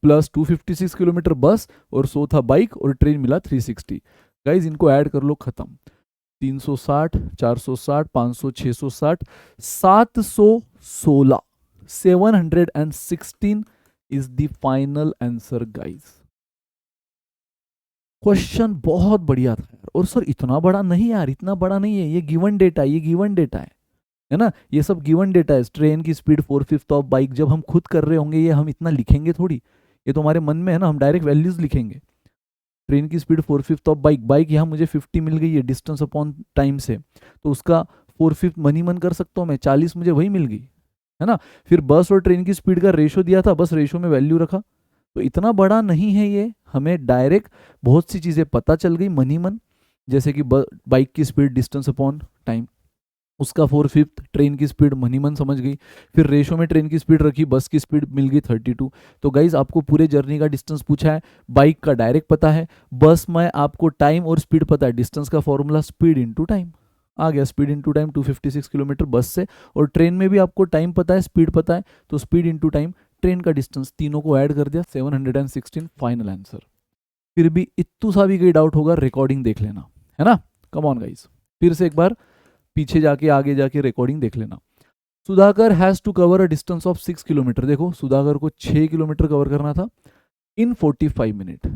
प्लस 256 किलोमीटर बस और 100 था बाइक और ट्रेन मिला 360। गाइज इनको ऐड कर लो, खत्म। 360, 460, 500, 660, 716, 716 is the final answer guys. Question बहुत बढ़िया था यार, और सर इतना बड़ा नहीं यार, इतना बड़ा नहीं है, ये गिवन डेटा है, ये गिवन डेटा है ना, ये सब गिवन डेटा है। ट्रेन की स्पीड 4/5 ऑफ बाइक, जब हम खुद कर रहे होंगे ये हम इतना लिखेंगे थोड़ी, ये तो हमारे मन में है ना, हम डायरेक्ट वैल्यूज लिखेंगे। ट्रेन की स्पीड 4/5 ऑफ बाइक, बाइक यहाँ मुझे 50 मिल गई है डिस्टेंस अपॉन टाइम से, तो उसका 4/5 मन ही मन कर सकता हूँ मैं, 40 मुझे वही मिल गई है ना। फिर बस और ट्रेन की स्पीड का रेशो दिया था, बस रेशो में वैल्यू रखा, तो इतना बड़ा नहीं है ये, हमें डायरेक्ट बहुत सी चीज़ें पता चल गई मन ही मन, जैसे कि बाइक की स्पीड डिस्टेंस अपॉन टाइम, उसका 4/5 ट्रेन की स्पीड मनी मन समझ गई, फिर रेशो में ट्रेन की स्पीड रखी, बस की स्पीड मिल गई 32। तो गाइज आपको पूरे जर्नी का डिस्टेंस पूछा है, बाइक का डायरेक्ट पता है, बस में आपको टाइम और स्पीड पता है, डिस्टेंस का फॉर्मूला स्पीड इंटू टाइम आ गया, स्पीड इंटू टाइम 256 किलोमीटर बस से, और ट्रेन में भी आपको टाइम पता है स्पीड पता है, तो स्पीड इंटू टाइम ट्रेन का डिस्टेंस, तीनों को ऐड कर दिया 716 फाइनल आंसर। फिर भी इतू सा भी कोई डाउट होगा रिकॉर्डिंग देख लेना, है ना, कम ऑन गाइज, फिर से एक बार पीछे जाके आगे जाके रिकॉर्डिंग देख लेना। Sudhakar has to cover a distance of 6 kilometer, देखो सुधाकर को 6 किलोमीटर कवर करना था इन 45 मिनट।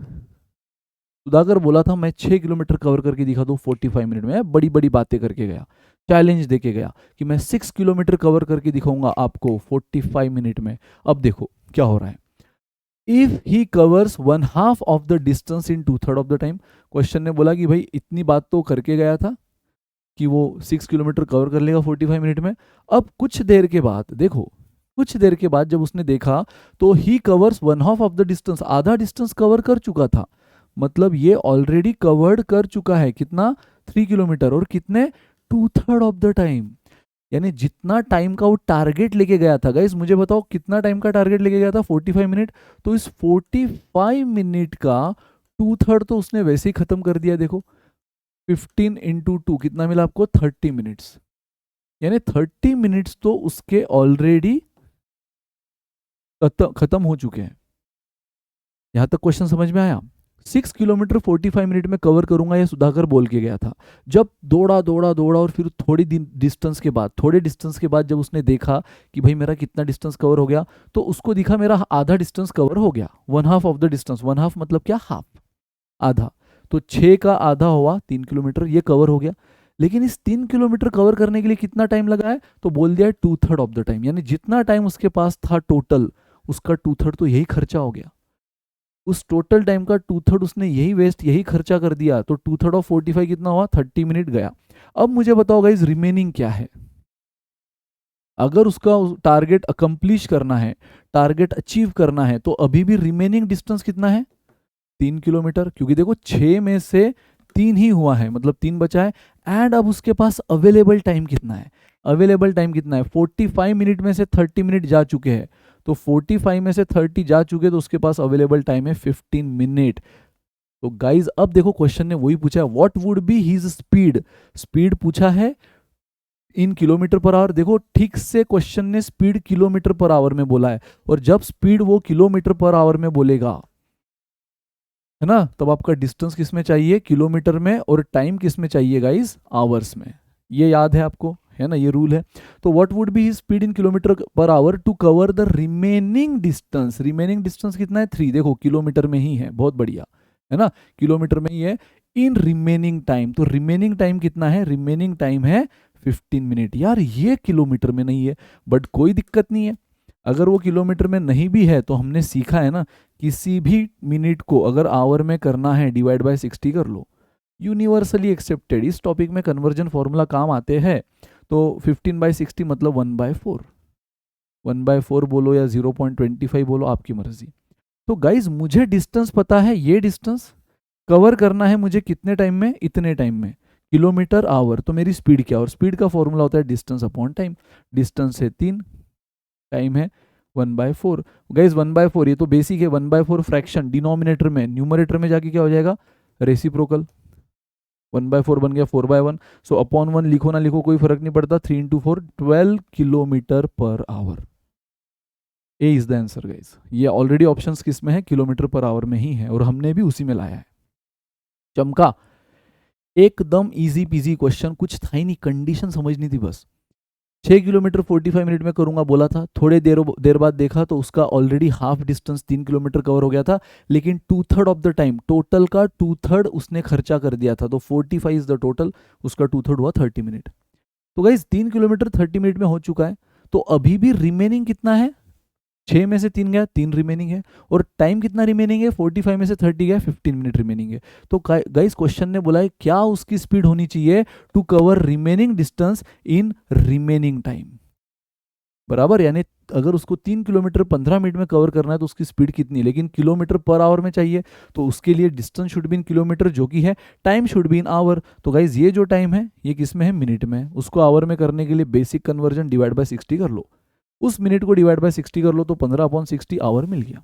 सुधाकर बोला था मैं 6 किलोमीटर कवर करके दिखा दूं 45 मिनट में, बड़ी बड़ी बातें करके गया, चैलेंज देके गया कि मैं 6 किलोमीटर कवर करके दिखाऊंगा आपको 45 मिनट में। अब देखो क्या हो रहा है, if he covers 1/2 of the distance in 2/3 of the time, question ने बोला कि भाई इतनी बात तो करके गया था कि वो 6 किलोमीटर कवर कर लेगा 45 मिनट में। अब कुछ देर के बाद देखो, कुछ देर के बाद जब उसने देखा तो ही कवर्स 1/2 ऑफ द डिस्टेंस, आधा डिस्टेंस कवर कर चुका था, मतलब ये ऑलरेडी कवर्ड कर चुका है कितना, 3 किलोमीटर, और कितने, 2/3 ऑफ द टाइम, यानी जितना टाइम का वो टारगेट लेके गया था। गाइस मुझे बताओ कितना टाइम का टारगेट लेके गया था, 45 मिनट, तो इस 45 मिनट का 2/3 तो उसने वैसे ही खत्म कर दिया। देखो 15 इंटू 2 कितना मिला आपको, 30 मिनट्स, यानी 30 मिनट्स तो उसके ऑलरेडी खत्म हो चुके हैं। यहां तक क्वेश्चन समझ में आया। 6 किलोमीटर 45 मिनट में कवर करूंगा ये सुधाकर बोल के गया था। जब दौड़ा दौड़ा दौड़ा और फिर थोड़ी डिस्टेंस के बाद, थोड़े डिस्टेंस के बाद जब उसने देखा कि भाई मेरा कितना डिस्टेंस कवर हो गया, तो उसको दिखा मेरा आधा डिस्टेंस कवर हो गया, 1/2 ऑफ द डिस्टेंस, 1/2 मतलब क्या, हाफ, आधा, तो 6 का आधा हुआ 3 किलोमीटर, ये कवर हो गया। लेकिन इस 3 किलोमीटर कवर करने के लिए कितना टाइम लगा है, तो बोल दिया 2/3 ऑफ द टाइम, यानी जितना टाइम उसके पास था टोटल, उसका 2/3 तो यही खर्चा हो गया। उस टोटल टाइम का 2/3 उसने यही वेस्ट, यही खर्चा कर दिया, तो 2/3 ऑफ 45 कितना हुआ, 30 मिनट गया। अब मुझे बताओ गाइस रिमेनिंग क्या है, अगर उसका टारगेट अकम्प्लिश करना है, टारगेट अचीव करना है, तो अभी भी रिमेनिंग डिस्टेंस कितना है, 3 किलोमीटर, क्योंकि देखो 6 में से 3 ही हुआ है, मतलब 3 बचा है। एंड अब उसके पास अवेलेबल टाइम कितना है, अवेलेबल टाइम कितना है, 45 मिनट में से 30 मिनट जा चुके हैं, तो 45 में से 30 जा चुके, तो उसके पास अवेलेबल टाइम है 15 मिनट। तो गाइज अब देखो क्वेश्चन ने वही पूछा है, what would be his speed, speed पूछा है इन किलोमीटर पर आवर। देखो ठीक से क्वेश्चन ने स्पीड किलोमीटर पर आवर में बोला है, और जब स्पीड वो किलोमीटर पर आवर में बोलेगा, है ना, तब आपका डिस्टेंस किस में चाहिए, किलोमीटर में, और टाइम किस में चाहिए गाइस, आवर्स में। ये याद है आपको, है ना, ये रूल है। तो what would be speed in kilometre per hour to cover the remaining distance, remaining distance कितना है, 3, देखो किलोमीटर में ही है, बहुत बढ़िया, है ना, किलोमीटर में ही है। इन रिमेनिंग टाइम, तो रिमेनिंग टाइम कितना है, रिमेनिंग टाइम है 15 मिनट। यार ये किलोमीटर में नहीं है, बट कोई दिक्कत नहीं है, अगर वो किलोमीटर में नहीं भी है तो हमने सीखा है ना, किसी भी मिनट को अगर आवर में करना है डिवाइड बाय 60 कर लो, यूनिवर्सली एक्सेप्टेड। इस टॉपिक में कन्वर्जन फॉर्मूला काम आते हैं। तो 15/60 मतलब 1/4, 1/4 बोलो या 0.25 बोलो, आपकी मर्जी। तो गाइज मुझे डिस्टेंस पता है, ये डिस्टेंस कवर करना है मुझे कितने टाइम में, इतने टाइम में, किलोमीटर आवर, तो मेरी स्पीड क्या, और स्पीड का फॉर्मूला होता है डिस्टेंस अपॉन टाइम, डिस्टेंस है 3, टाइम है 1/4। गाइज 1/4 ये तो बेसिक है, 1/4 फ्रैक्शन डिनोमिनेटर में, न्यूमरेटर में जाके क्या हो जाएगा, रेसिप्रोकल, 1/4 बन गया 4/1, सो अपॉन 1 लिखो ना लिखो कोई फर्क नहीं पड़ता, 3 × 4 12 kilometre per our. A is the answer guys. ये ऑलरेडी ऑप्शंस किस में है, किलोमीटर पर आवर में ही है, और हमने भी उसी में लाया है। चमका, एकदम इजी पीजी क्वेश्चन, कुछ था ही नहीं, कंडीशन समझनी थी बस। 6 किलोमीटर 45 मिनट में करूंगा बोला था, थोड़े देर बाद देखा तो उसका already half distance 3 kilometre cover हो गया था, लेकिन 2/3 ऑफ द टाइम, टोटल का 2/3 उसने खर्चा कर दिया था, तो 45 इज द टोटल, उसका 2/3 हुआ 30 मिनट। तो गाइज 3 किलोमीटर 30 मिनट में हो चुका है, तो अभी भी रिमेनिंग कितना है, 6 में से 3 गया, 3 रिमेनिंग है, और टाइम कितना रिमेनिंग है, 45 में से 30 गया, 15 मिनट रिमेनिंग है। तो गाइस क्वेश्चन ने बोला है क्या उसकी स्पीड होनी चाहिए to cover remaining distance in remaining time, बराबर, यानी अगर उसको 3 किलोमीटर 15 मिनट में कवर करना है तो उसकी स्पीड कितनी है, लेकिन किलोमीटर पर आवर में चाहिए, तो उसके लिए distance should be in kilometer जो कि है, time should be in hour. तो गाइज ये जो टाइम है ये किस में है, मिनट में, उसको आवर में करने के लिए बेसिक कन्वर्जन डिवाइड बाय 60 कर लो, उस मिनट को डिवाइड बाय 60 कर लो तो 15/60 आवर मिल गया।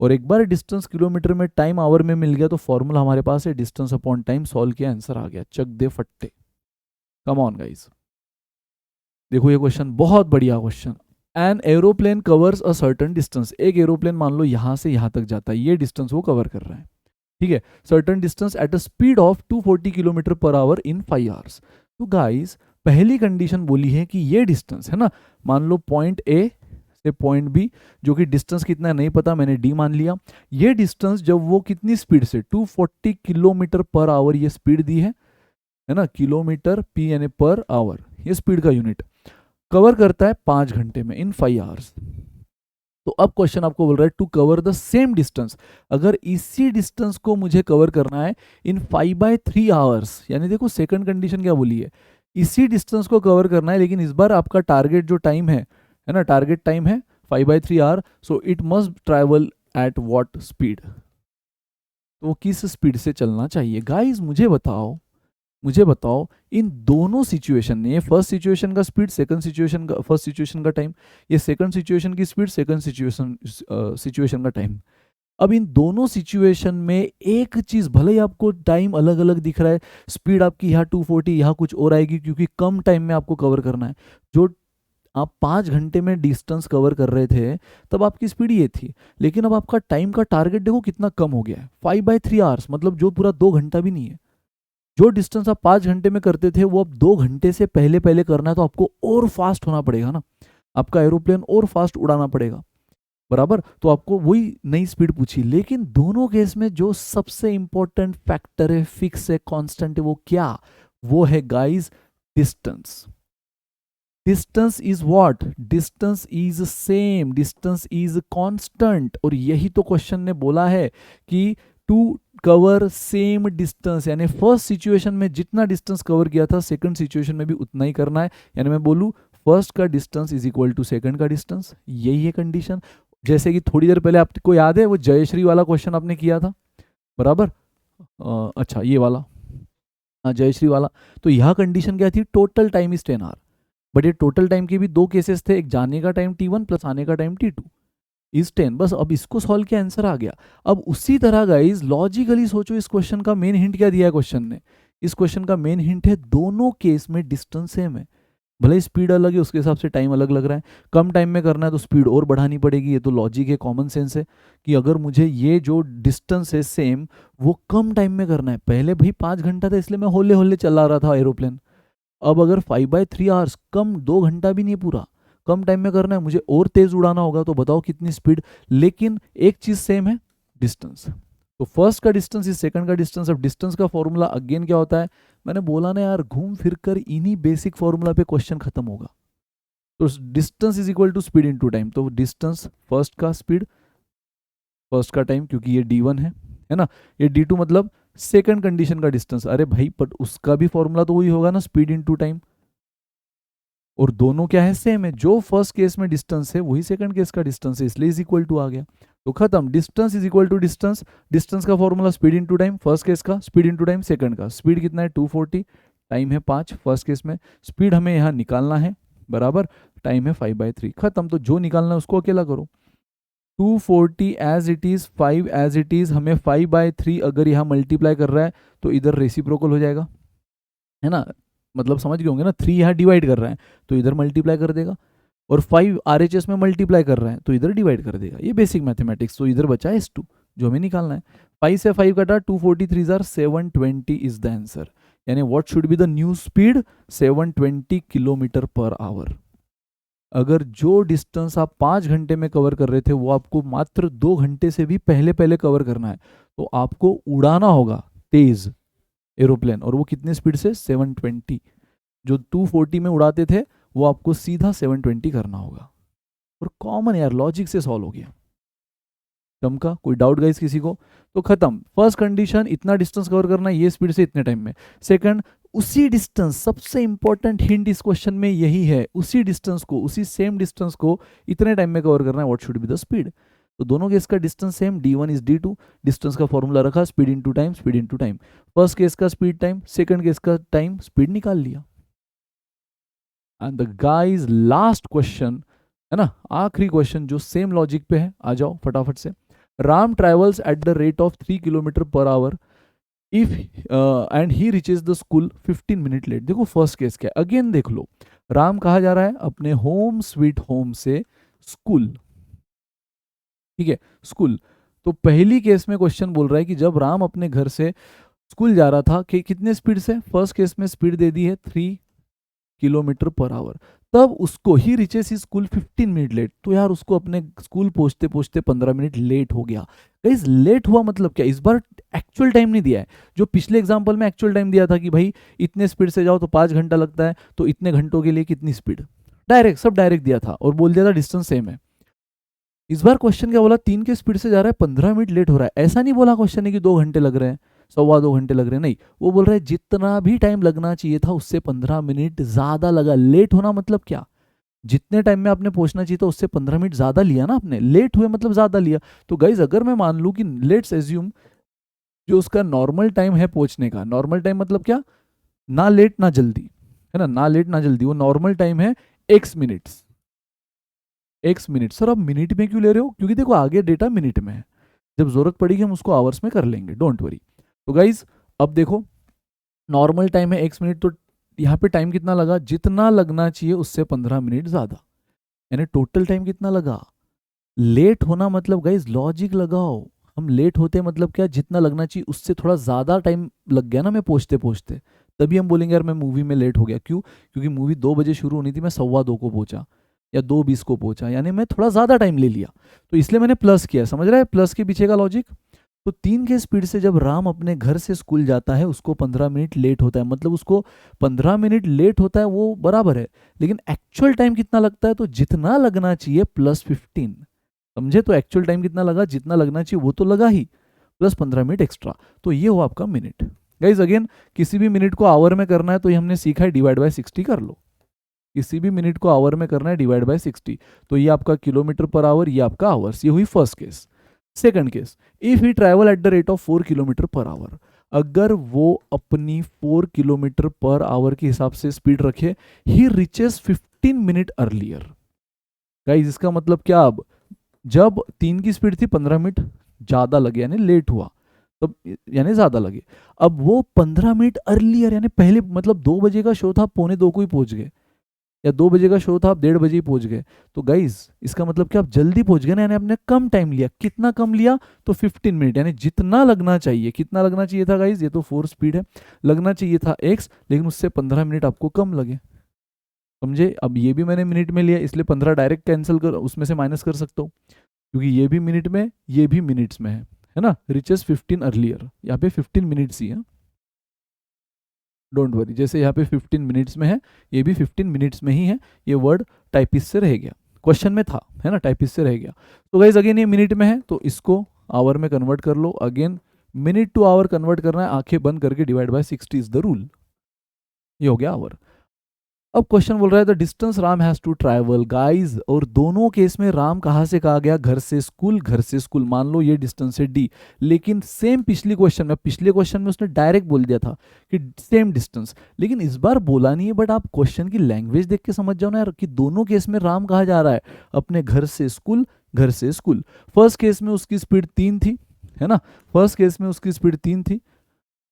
और एक बार डिस्टेंस किलोमीटर में टाइम आवर में मिल गया तो फॉर्मूला हमारे पास है, डिस्टेंस अपॉन टाइम, सॉल्व किया आंसर आ गया, चक दे फट्टे। कम ऑन गाइस, देखो ये क्वेश्चन बहुत बढ़िया question. An aeroplane covers a certain distance, एक एरोप्लेन मान लो यहां से यहां तक जाता है, ये डिस्टेंस वो कवर कर रहा है, ठीक है, certain distance eight a speed of 240 kilometre per our in 5 hours. तो गाइस पहली कंडीशन बोली है कि ये डिस्टेंस है ना, मान लो पॉइंट ए से पॉइंट बी, जो कि डिस्टेंस कितना है नहीं पता, मैंने डी मान लिया। ये डिस्टेंस जब वो कितनी स्पीड से 240 किलोमीटर पर आवर ये स्पीड दी है ना, किलोमीटर पी यानी पर आवर, ये स्पीड का यूनिट, कवर करता है 5 घंटे में इन 5 आवर्स। तो अब क्वेश्चन आपको बोल रहा है to cover the same distance, अगर इसी डिस्टेंस को मुझे कवर करना है इन 5/3 आवर्स, यानी देखो सेकंड कंडीशन क्या बोली है, इसी डिस्टेंस को कवर करना है, लेकिन इस बार आपका टारगेट जो टाइम है ना, टारगेट टाइम है 5/3 hour, so it must travel at what speed, तो किस स्पीड से चलना चाहिए। गाइस मुझे बताओ इन दोनों सिचुएशन में, ये फर्स्ट सिचुएशन का स्पीड, सेकंड सिचुएशन का, फर्स्ट सिचुएशन का टाइम, ये सेकंड सिचुएशन की स्पीड, सेकंड सिचुएशन का टाइम। अब इन दोनों सिचुएशन में एक चीज, भले ही आपको टाइम अलग अलग दिख रहा है, स्पीड आपकी यहाँ 240, यहाँ कुछ और आएगी क्योंकि कम टाइम में आपको कवर करना है। जो आप 5 घंटे में डिस्टेंस कवर कर रहे थे तब आपकी स्पीड ये थी, लेकिन अब आपका टाइम का टारगेट देखो कितना कम हो गया है, 5/3 आवर्स, मतलब जो पूरा 2 घंटा भी नहीं है। जो डिस्टेंस आप 5 घंटे में करते थे वो अब 2 घंटे से पहले पहले करना है, तो आपको और फास्ट होना पड़ेगा ना, आपका एरोप्लेन और फास्ट उड़ाना पड़ेगा, बराबर। तो आपको वही नई स्पीड पूछी, लेकिन दोनों केस में जो सबसे इंपॉर्टेंट फैक्टर है, फिक्स है, कांस्टेंट है, वो क्या, वो है guys distance. Distance is what, distance is same, distance is constant. और यही तो क्वेश्चन ने बोला है कि टू कवर सेम डिस्टेंस, यानी फर्स्ट सिचुएशन में जितना डिस्टेंस कवर किया था सेकंड सिचुएशन में भी उतना ही करना है, यानी मैं बोलूं फर्स्ट का distance is equal to second का डिस्टेंस, यही है कंडीशन। जैसे कि थोड़ी देर पहले आपको याद है वो जयश्री वाला क्वेश्चन आपने किया था, बराबर, अच्छा ये वाला, हाँ जयश्री वाला। तो यह कंडीशन क्या थी, total time is 10 hour, but ये टोटल टाइम के भी 2 केसेस थे, एक जाने का टाइम T1 प्लस आने का टाइम T2 इज 10, बस। अब इसको सॉल्व किया आंसर आ गया। अब उसी तरह गाइज लॉजिकली सोचो, इस क्वेश्चन का मेन हिंट क्या दिया है क्वेश्चन ने, इस क्वेश्चन का मेन हिंट है दोनों केस में डिस्टेंस सेम है, भले स्पीड अलग है उसके हिसाब से टाइम अलग लग रहा है, कम टाइम में करना है तो स्पीड और बढ़ानी पड़ेगी, ये तो लॉजिक है, कॉमन सेंस है कि अगर मुझे ये जो डिस्टेंस है सेम वो कम टाइम में करना है, पहले भाई 5 घंटा था इसलिए मैं होले होले चला रहा था एरोप्लेन, अब अगर 5/3 आवर्स, कम 2 घंटा भी नहीं पूरा, कम टाइम में करना है, मुझे और तेज उड़ाना होगा, तो बताओ कितनी स्पीड, लेकिन एक चीज सेम है, डिस्टेंस। तो फर्स्ट का डिस्टेंस इज सेकंड का डिस्टेंस। अब डिस्टेंस का फॉर्मूला अगेन क्या होता है, मैंने बोला ना यार, घूम फिर कर इन्हीं बेसिक फॉर्मूला पे क्वेश्चन खत्म होगा। तो distance is equal to speed into time, तो डिस्टेंस फर्स्ट का स्पीड, फर्स्ट का टाइम, क्योंकि ये D1 है ना, ये D2 मतलब सेकंड कंडीशन का डिस्टेंस। अरे भाई बट उसका भी फॉर्मूला तो वही होगा ना, स्पीड इनटू टाइम, और दोनों क्या है, सेम है, जो फर्स्ट केस में डिस्टेंस है वही सेकंड केस का डिस्टेंस है, इसलिए इज इक्वल टू आ गया, तो खत्म। Distance is equal to distance, distance का formula speed into time, first case का स्पीड इनटू टाइम, सेकंड का स्पीड कितना है 240, टाइम है 5 फर्स्ट केस में, स्पीड हमें यहाँ निकालना है, बराबर, टाइम है 5/3, खत्म। तो जो निकालना है उसको अकेला करो, 240 as it is, 5 as it is, हमें 5/3 अगर यहाँ मल्टीप्लाई कर रहा है तो इधर रेसिप्रोकल हो जाएगा, है ना, मतलब समझ गए होंगे ना, 3 यहाँ डिवाइड कर रहा है तो इधर मल्टीप्लाई कर देगा, और 5 RHS में मल्टीप्लाई कर रहा है तो इधर डिवाइड कर देगा, ये बेसिक मैथमेटिक्स। तो इधर बचा S2 जो हमें निकालना है, 5 से 5 कटा, 243 720 इज द आंसर, यानी what should be the new speed, 720 kilometre per our. अगर जो डिस्टेंस आप 5 घंटे में कवर कर रहे थे वो आपको मात्र 2 घंटे से भी पहले पहले कवर करना है, तो आपको उड़ाना होगा तेज एरोप्लेन, और वो कितने स्पीड से, 720। जो 240 में उड़ाते थे वो आपको सीधा 720 करना होगा, और कॉमन यार, लॉजिक से सॉल्व हो गया। चमका, कोई डाउट गाइस किसी को, तो खत्म। फर्स्ट कंडीशन इतना डिस्टेंस कवर करना है ये स्पीड से इतने टाइम में, सेकंड उसी डिस्टेंस, सबसे इंपॉर्टेंट हिंट इस क्वेश्चन में यही है, उसी डिस्टेंस को, उसी सेम डिस्टेंस को इतने टाइम में कवर करना है, what should be the speed. तो दोनों केस का distance same, d1 is d2, distance का फॉर्मूला रखा, speed into time, speed into time. First case का स्पीड टाइम, सेकंड केस का टाइम स्पीड निकाल लिया। And the guys last question है ना, आखिरी क्वेश्चन जो सेम लॉजिक पे है, आ जाओ फटाफट से। Ram travels at the rate of 3 kilometer per hour if and he reaches the school 15 minute late. देखो फर्स्ट केस क्या है, अगेन देख लो, राम कहा जा रहा है अपने होम स्वीट होम से स्कूल, ठीक है, स्कूल। तो पहली केस में क्वेश्चन बोल रहा है कि जब राम अपने घर से स्कूल जा रहा था कि कितने स्पीड से, फर्स्ट केस में स्पीड दे दी है 3 किलोमीटर पर आवर, तब उसको ही रिचेस ही स्कूल 15 मिनट लेट। तो यार उसको अपने स्कूल पहुंचते पहुंचते 15 मिनट लेट हो गया। गाइस लेट हुआ मतलब क्या, इस बार एक्चुअल टाइम नहीं दिया है, जो पिछले एग्जांपल में एक्चुअल टाइम दिया था कि भाई इतने स्पीड से जाओ तो 5 घंटा लगता है, तो इतने घंटों के लिए कितनी स्पीड, डायरेक्ट सब डायरेक्ट दिया था और बोल दिया था डिस्टेंस सेम है। इस बार क्वेश्चन क्या बोला, 3 के स्पीड से जा रहा है, 15 मिनट लेट हो रहा है। ऐसा नहीं बोला क्वेश्चन ने कि 2 घंटे लग रहे हैं, 1.25 घंटे लग रहे हैं, नहीं, वो बोल रहा है जितना भी टाइम लगना चाहिए था उससे 15 मिनट ज्यादा लगा। लेट होना मतलब क्या, जितने टाइम में आपने पहुंचना चाहिए था उससे 15 मिनट ज्यादा लिया ना आपने, लेट हुए मतलब ज्यादा लिया। तो गाइज अगर मैं मान लूं कि लेट्स एज्यूम जो उसका नॉर्मल टाइम है पहुंचने का, नॉर्मल टाइम मतलब क्या, ना लेट ना जल्दी, है ना लेट ना जल्दी, वो नॉर्मल टाइम है x minutes, x minute. Sir आप मिनट में क्यों ले रहे हो, क्योंकि देखो आगे डेटा मिनट में है, जब जरूरत पड़ेगी हम उसको आवर्स में कर लेंगे, डोंट वरी। तो गाइज अब देखो नॉर्मल टाइम है x मिनट, तो यहाँ पे टाइम कितना लगा, जितना लगना चाहिए उससे 15 मिनट ज्यादा, यानी टोटल टाइम कितना लगा। लेट होना मतलब गाइज लॉजिक लगाओ, हम लेट होते मतलब क्या, जितना लगना चाहिए उससे थोड़ा ज्यादा टाइम लग गया ना मैं पहुंचते पहुंचते, तभी हम बोलेंगे यार मैं मूवी में लेट हो गया। क्यों, क्योंकि मूवी 2 बजे शुरू होनी थी, मैं 2:15 को पहुंचा या 2:20 को पहुंचा, यानी मैं थोड़ा ज्यादा टाइम ले लिया, तो इसलिए मैंने प्लस किया। समझ रहा है प्लस के पीछे का लॉजिक। तो 3 के स्पीड से जब राम अपने घर से स्कूल जाता है उसको 15 मिनट लेट होता है, मतलब उसको 15 मिनट लेट होता है, वो बराबर है। लेकिन एक्चुअल टाइम कितना लगता है, तो जितना लगना चाहिए प्लस 15, समझे। तो एक्चुअल टाइम कितना लगा, जितना लगना चाहिए वो तो लगा ही, प्लस 15 मिनट एक्स्ट्रा, तो ये हुआ आपका मिनट। गाइज अगेन किसी भी मिनट को आवर में करना है तो ये हमने सीखा है, डिवाइड बाय 60 कर लो, किसी भी मिनट को आवर में करना है डिवाइड बाय 60, तो ये आपका किलोमीटर पर आवर, ये आपका आवर्स। ये हुई first case. Second case, if he travel at the rate of 4 kilometre per our, अगर वो अपनी 4 किलोमीटर पर आवर के हिसाब से स्पीड रखे, ही रिचेस 15 मिनट अर्लियर। गाइज इसका मतलब क्या, अब जब 3 की स्पीड थी 15 मिनट ज्यादा लगे यानी लेट हुआ, तब यानी ज्यादा लगे। अब वो 15 मिनट अर्लियर यानी पहले, मतलब 2 बजे का शो था, 1:45 को ही पहुंच गए, या 2 बजे का शो था आप 1:30 बजे ही पहुंच गए। तो गाइज इसका मतलब क्या, आप जल्दी पहुंच गए ना, यानी आपने कम टाइम लिया। कितना कम लिया, तो 15 मिनट, यानी जितना लगना चाहिए, कितना लगना चाहिए था गाइज, ये तो 4 स्पीड है, लगना चाहिए था x, लेकिन उससे 15 मिनट आपको कम लगे, समझे। अब ये भी मैंने मिनट में लिया, इसलिए 15 डायरेक्ट कैंसिल कर, उसमें से माइनस कर सकता हूँ, क्योंकि ये भी मिनट में, ये भी मिनट्स में है ना। रिचेस 15 अर्लियर, यहाँ पे 15 मिनट्स ही है, डोंट वरी, जैसे यहाँ पे 15 मिनट्स में है, ये भी 15 मिनट्स में ही है, ये वर्ड टाइपिस्ट से रह गया, क्वेश्चन में था, है ना, टाइपिस्ट से रह गया। तो गाइज अगेन ये मिनट में है, तो इसको आवर में कन्वर्ट कर लो। Again minute to hour convert करना है, आंखें बंद करके divide by 60 is the rule, ये हो गया आवर। अब क्वेश्चन बोल रहा है the distance Ram has to travel, guys, और दोनों केस में राम कहाँ से कहा गया, घर से स्कूल, घर से स्कूल, मान लो ये डिस्टेंस है डी, लेकिन सेम पिछले क्वेश्चन में उसने डायरेक्ट बोल दिया था कि सेम डिस्टेंस, लेकिन इस बार बोला नहीं है। बट आप क्वेश्चन की लैंग्वेज देख के समझ जाओ ना यार, कि दोनों केस में राम कहा जा रहा है अपने घर से स्कूल, घर से स्कूल। फर्स्ट केस में उसकी स्पीड 3 थी, है ना, फर्स्ट केस में उसकी स्पीड 3 थी,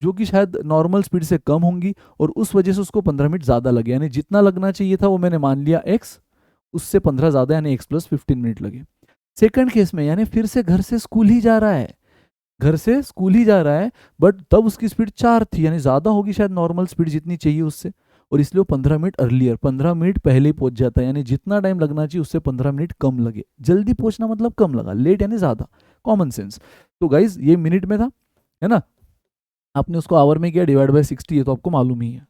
जो कि शायद नॉर्मल स्पीड से कम होंगी, और उस वजह से उसको 15 मिनट ज़्यादा लगे, यानी जितना लगना चाहिए था वो मैंने मान लिया x, उससे 15 ज़्यादा यानी x प्लस 15 मिनट लगे। सेकंड केस में यानी फिर से घर से स्कूल ही जा रहा है, घर से स्कूल ही जा रहा है, बट तब उसकी स्पीड 4 थी, यानी ज़्यादा होगी शायद नॉर्मल स्पीड जितनी चाहिए उससे, और इसलिए वो 15 मिनट अर्लियर, 15 मिनट पहले ही पहुंच जाता है, यानी जितना टाइम लगना चाहिए उससे 15 मिनट कम लगे। जल्दी पहुंचना मतलब कम लगा, लेट यानी ज़्यादा, कॉमन सेंस। तो गाइज ये मिनट में था, है ना, आपने उसको आवर में किया डिवाइड बाय 60, ये तो आपको मालूम ही है।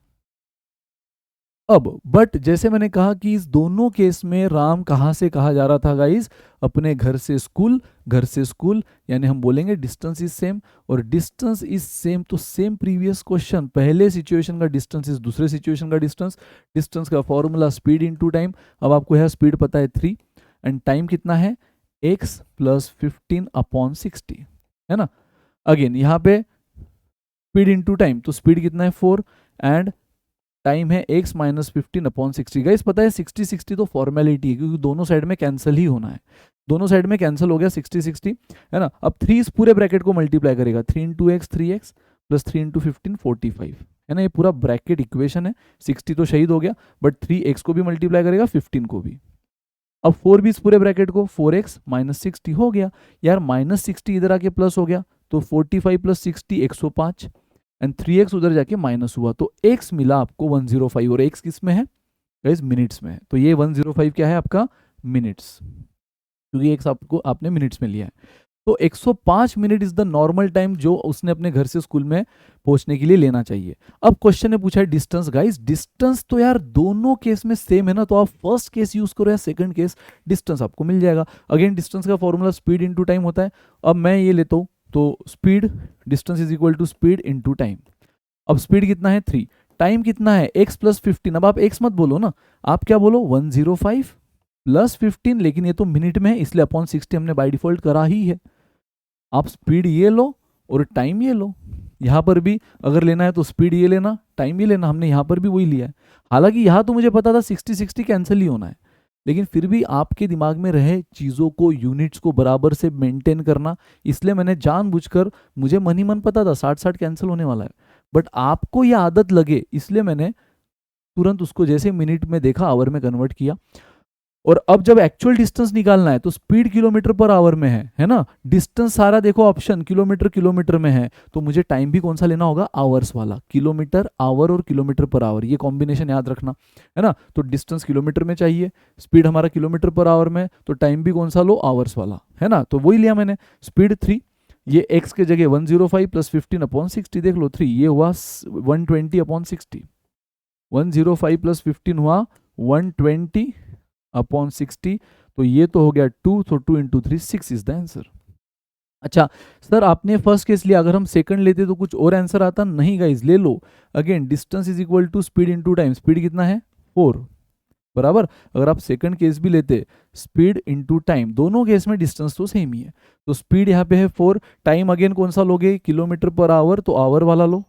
अब बट जैसे मैंने कहा कि इस दोनों केस में राम कहाँ से कहा जा रहा था गाइस, अपने घर से स्कूल, घर से स्कूल, यानी हम बोलेंगे डिस्टेंस इज सेम, और डिस्टेंस इज सेम तो सेम प्रीवियस क्वेश्चन, पहले सिचुएशन का डिस्टेंस इज दूसरे सिचुएशन का डिस्टेंस, डिस्टेंस का फॉर्मूला स्पीड इनटू टाइम। अब आपको यह स्पीड पता है 3 एंड टाइम कितना है x प्लस 15/60, है ना। अगेन यहाँ पे स्पीड इनटू टाइम, तो स्पीड कितना है 4 एंड टाइम है x माइनस 15/60। गाइस पता है 60 तो फॉर्मेलिटी है, क्योंकि दोनों साइड में कैंसिल ही होना है, दोनों साइड में कैंसिल हो गया 60 है ना। अब 3 इस पूरे ब्रैकेट को मल्टीप्लाई करेगा, 3 into x 3x plus 3 into 15 45, है ना। ये पूरा ब्रैकेट इक्वेशन है, 60 तो शहीद हो गया, बट 3x को भी मल्टीप्लाई करेगा 15 को भी। अब 4 भी इस पूरे ब्रैकेट को 4x माइनस 60 हो गया यार, माइनस 60 इधर आके प्लस हो गया, तो 45 प्लस 60 105 एंड 3x उधर जाके माइनस हुआ, तो x मिला आपको 105, और x किस में है गाइस, मिनट्स में है। तो ये 105 क्या है आपका, मिनट्स, क्योंकि x आपको आपने मिनट्स में लिया है। तो 105 minute is the normal time जो उसने अपने घर से स्कूल में पहुंचने के लिए लेना चाहिए। अब क्वेश्चन ने पूछा है डिस्टेंस, गाइस डिस्टेंस तो यार दोनों केस में सेम है ना, तो आप फर्स्ट केस यूज करो या सेकंड केस, डिस्टेंस आपको मिल जाएगा। अगेन डिस्टेंस का फॉर्मूला स्पीड इनटू टाइम होता है। अब मैं ये लेता हूं, तो speed distance is equal to speed into time. अब स्पीड कितना है 3, टाइम कितना है x प्लस 15, अब आप x मत बोलो ना, आप क्या बोलो 105 प्लस 15, लेकिन ये तो मिनट में है इसलिए अपॉन 60 हमने बाय डिफॉल्ट करा ही है। आप स्पीड ये लो और टाइम ये लो, यहाँ पर भी अगर लेना है तो स्पीड ये लेना, टाइम ये लेना, हमने यहाँ पर भी वही लिया है। हालांकि यहाँ तो मुझे पता था 60 कैंसिल ही होना है, लेकिन फिर भी आपके दिमाग में रहे चीज़ों को, यूनिट्स को बराबर से मेंटेन करना, इसलिए मैंने जानबूझकर, मुझे मन ही मन पता था 60 कैंसिल होने वाला है, बट आपको ये आदत लगे इसलिए मैंने तुरंत उसको जैसे मिनट में देखा आवर में कन्वर्ट किया। और अब जब एक्चुअल डिस्टेंस निकालना है तो स्पीड किलोमीटर पर आवर में है ना, डिस्टेंस सारा देखो ऑप्शन किलोमीटर किलोमीटर में है, तो मुझे टाइम भी कौन सा लेना होगा, आवर्स वाला, किलोमीटर आवर और किलोमीटर पर आवर, ये कॉम्बिनेशन याद रखना, है ना। तो डिस्टेंस किलोमीटर में चाहिए, स्पीड हमारा किलोमीटर पर आवर में, तो टाइम भी कौन सा लो, आवर्स वाला, है ना। तो वही लिया मैंने, स्पीड 3, ये x के जगह 105 प्लस 15/60, देख लो 3, ये हुआ 120/60, 105 प्लस 15 हुआ 120/60, तो ये तो हो गया 2, तो 2 इंटू 3 6 इज द आंसर। अच्छा सर आपने फर्स्ट केस लिया, अगर हम सेकंड लेते तो कुछ और आंसर आता, नहीं गाइज ले लो। Again distance is equal to speed into time, speed कितना है 4 बराबर, अगर आप सेकंड केस भी लेते स्पीड इनटू टाइम, दोनों केस में डिस्टेंस तो सेम ही है, तो स्पीड यहाँ पे है 4, टाइम अगेन कौन सा लोगे, किलोमीटर पर आवर, तो आवर वाला लो,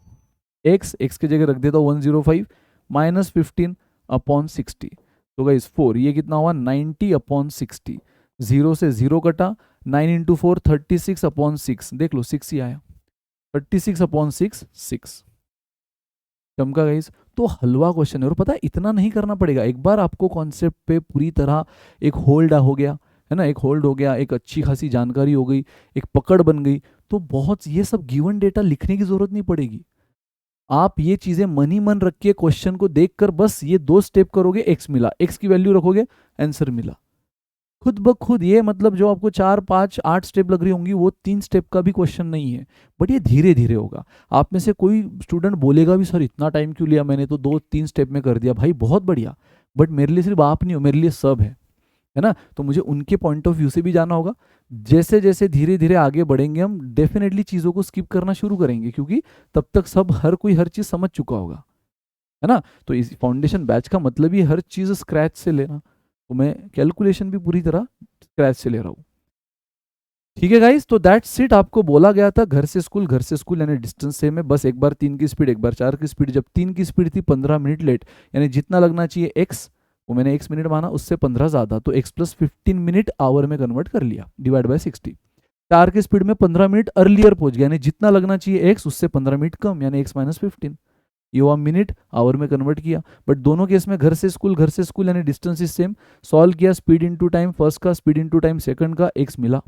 x के जगह रख देता हूँ 105 माइनस 15/60, तो गाइस 4, ये कितना हुआ 90/60, 0 से 0 कटा, 9 इंटू 4 36/6, देख लो 6 ही आया, 36/6 6 चमका गाइस। तो हलवा क्वेश्चन है, और पता है इतना नहीं करना पड़ेगा, एक बार आपको कॉन्सेप्ट पे पूरी तरह एक होल्ड हो गया, है ना, एक होल्ड हो गया, एक अच्छी खासी जानकारी हो गई, एक पकड़ बन गई, तो बहुत ये सब गिवन डेटा लिखने की जरूरत नहीं पड़ेगी। आप ये चीजें मन ही मन रख के क्वेश्चन को देखकर बस ये 2 स्टेप करोगे, x मिला, x की वैल्यू रखोगे, आंसर मिला खुद ब खुद। ये मतलब जो आपको 4 5 8 स्टेप लग रही होंगी वो 3 स्टेप का भी क्वेश्चन नहीं है, बट ये धीरे धीरे होगा। आप में से कोई स्टूडेंट बोलेगा भी सर इतना टाइम क्यों लिया, मैंने तो 2-3 स्टेप में कर दिया, भाई बहुत बढ़िया, बट मेरे लिए सिर्फ आप नहीं हो, मेरे लिए सब है ना। तो मुझे उनके पॉइंट ऑफ व्यू से भी जाना होगा। जैसे जैसे धीरे धीरे आगे बढ़ेंगे हम डेफिनेटली चीज़ों को स्किप करना शुरू करेंगे, क्योंकि तब तक सब हर कोई हर चीज़ समझ चुका होगा, है ना। तो इस फाउंडेशन बैच का मतलब ही हर चीज़ स्क्रैच से लेना, तो मैं कैलकुलेशन भी पूरी तरह स्क्रैच से ले रहा हूँ, ठीक है गाइस। तो दैट्स इट, आपको बोला गया था घर से स्कूल यानी डिस्टेंस सेम है, बस एक बार 3 की स्पीड एक बार 4 की स्पीड, जब 3 की स्पीड थी 15 मिनट लेट, यानी जितना लगना चाहिए x, वो मैंने x मिनट माना, उससे 15 ज़्यादा, तो x प्लस 15 मिनट आवर में कन्वर्ट कर लिया, डिवाइड बाय 60। 4 की स्पीड में 15 मिनट अर्लियर पहुंच गया, यानी जितना लगना चाहिए x उससे 15 मिनट कम, यानी x माइनस 15, ये हुआ मिनट आवर में कन्वर्ट किया। बट दोनों केस में घर से स्कूल यानी डिस्टेंस इज सेम, सॉल्व किया स्पीड इनटू टाइम फर्स्ट का, स्पीड इनटू टाइम सेकंड का, x मिला,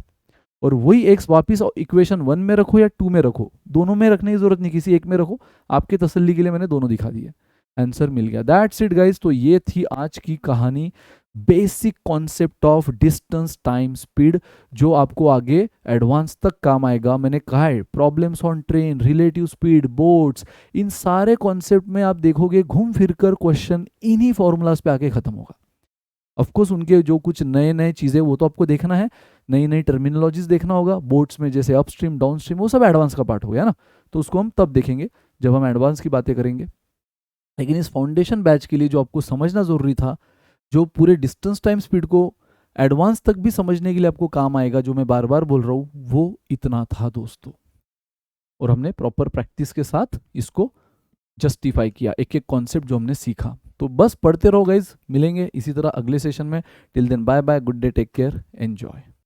और वही x वापस इक्वेशन 1 में रखो या 2 में रखो, दोनों में रखने की जरूरत नहीं, किसी एक में रखो, आपके तसल्ली के लिए मैंने दोनों दिखा दिए, आंसर मिल गया। दैट्स इट गाइस, तो ये थी आज की कहानी। Basic concept of distance time speed, जो आपको आगे एडवांस तक काम आएगा। मैंने कहा है problems on train, relative speed, boats, इन सारे कॉन्सेप्ट में आप देखोगे घूम फिर कर क्वेश्चन इन्हीं फॉर्मूलाज पे आके खत्म होगा। ऑफ कोर्स उनके जो कुछ नए नए चीज़ें वो तो आपको देखना है, नई नई टर्मिनोलॉजीज देखना होगा बोट्स में, जैसे अपस्ट्रीम डाउन स्ट्रीम, वो सब एडवांस का पार्ट हो गया ना, तो उसको हम तब देखेंगे जब हम एडवांस की बातें करेंगे। लेकिन इस फाउंडेशन बैच के लिए जो आपको समझना ज़रूरी था, जो पूरे डिस्टेंस टाइम स्पीड को एडवांस तक भी समझने के लिए आपको काम आएगा, जो मैं बार बार बोल रहा हूँ, वो इतना था दोस्तों। और हमने प्रॉपर प्रैक्टिस के साथ इसको जस्टिफाई किया, एक एक कॉन्सेप्ट जो हमने सीखा। तो बस पढ़ते रहो गाइज, मिलेंगे इसी तरह अगले सेशन में। Till then bye bye, good day, take care, enjoy.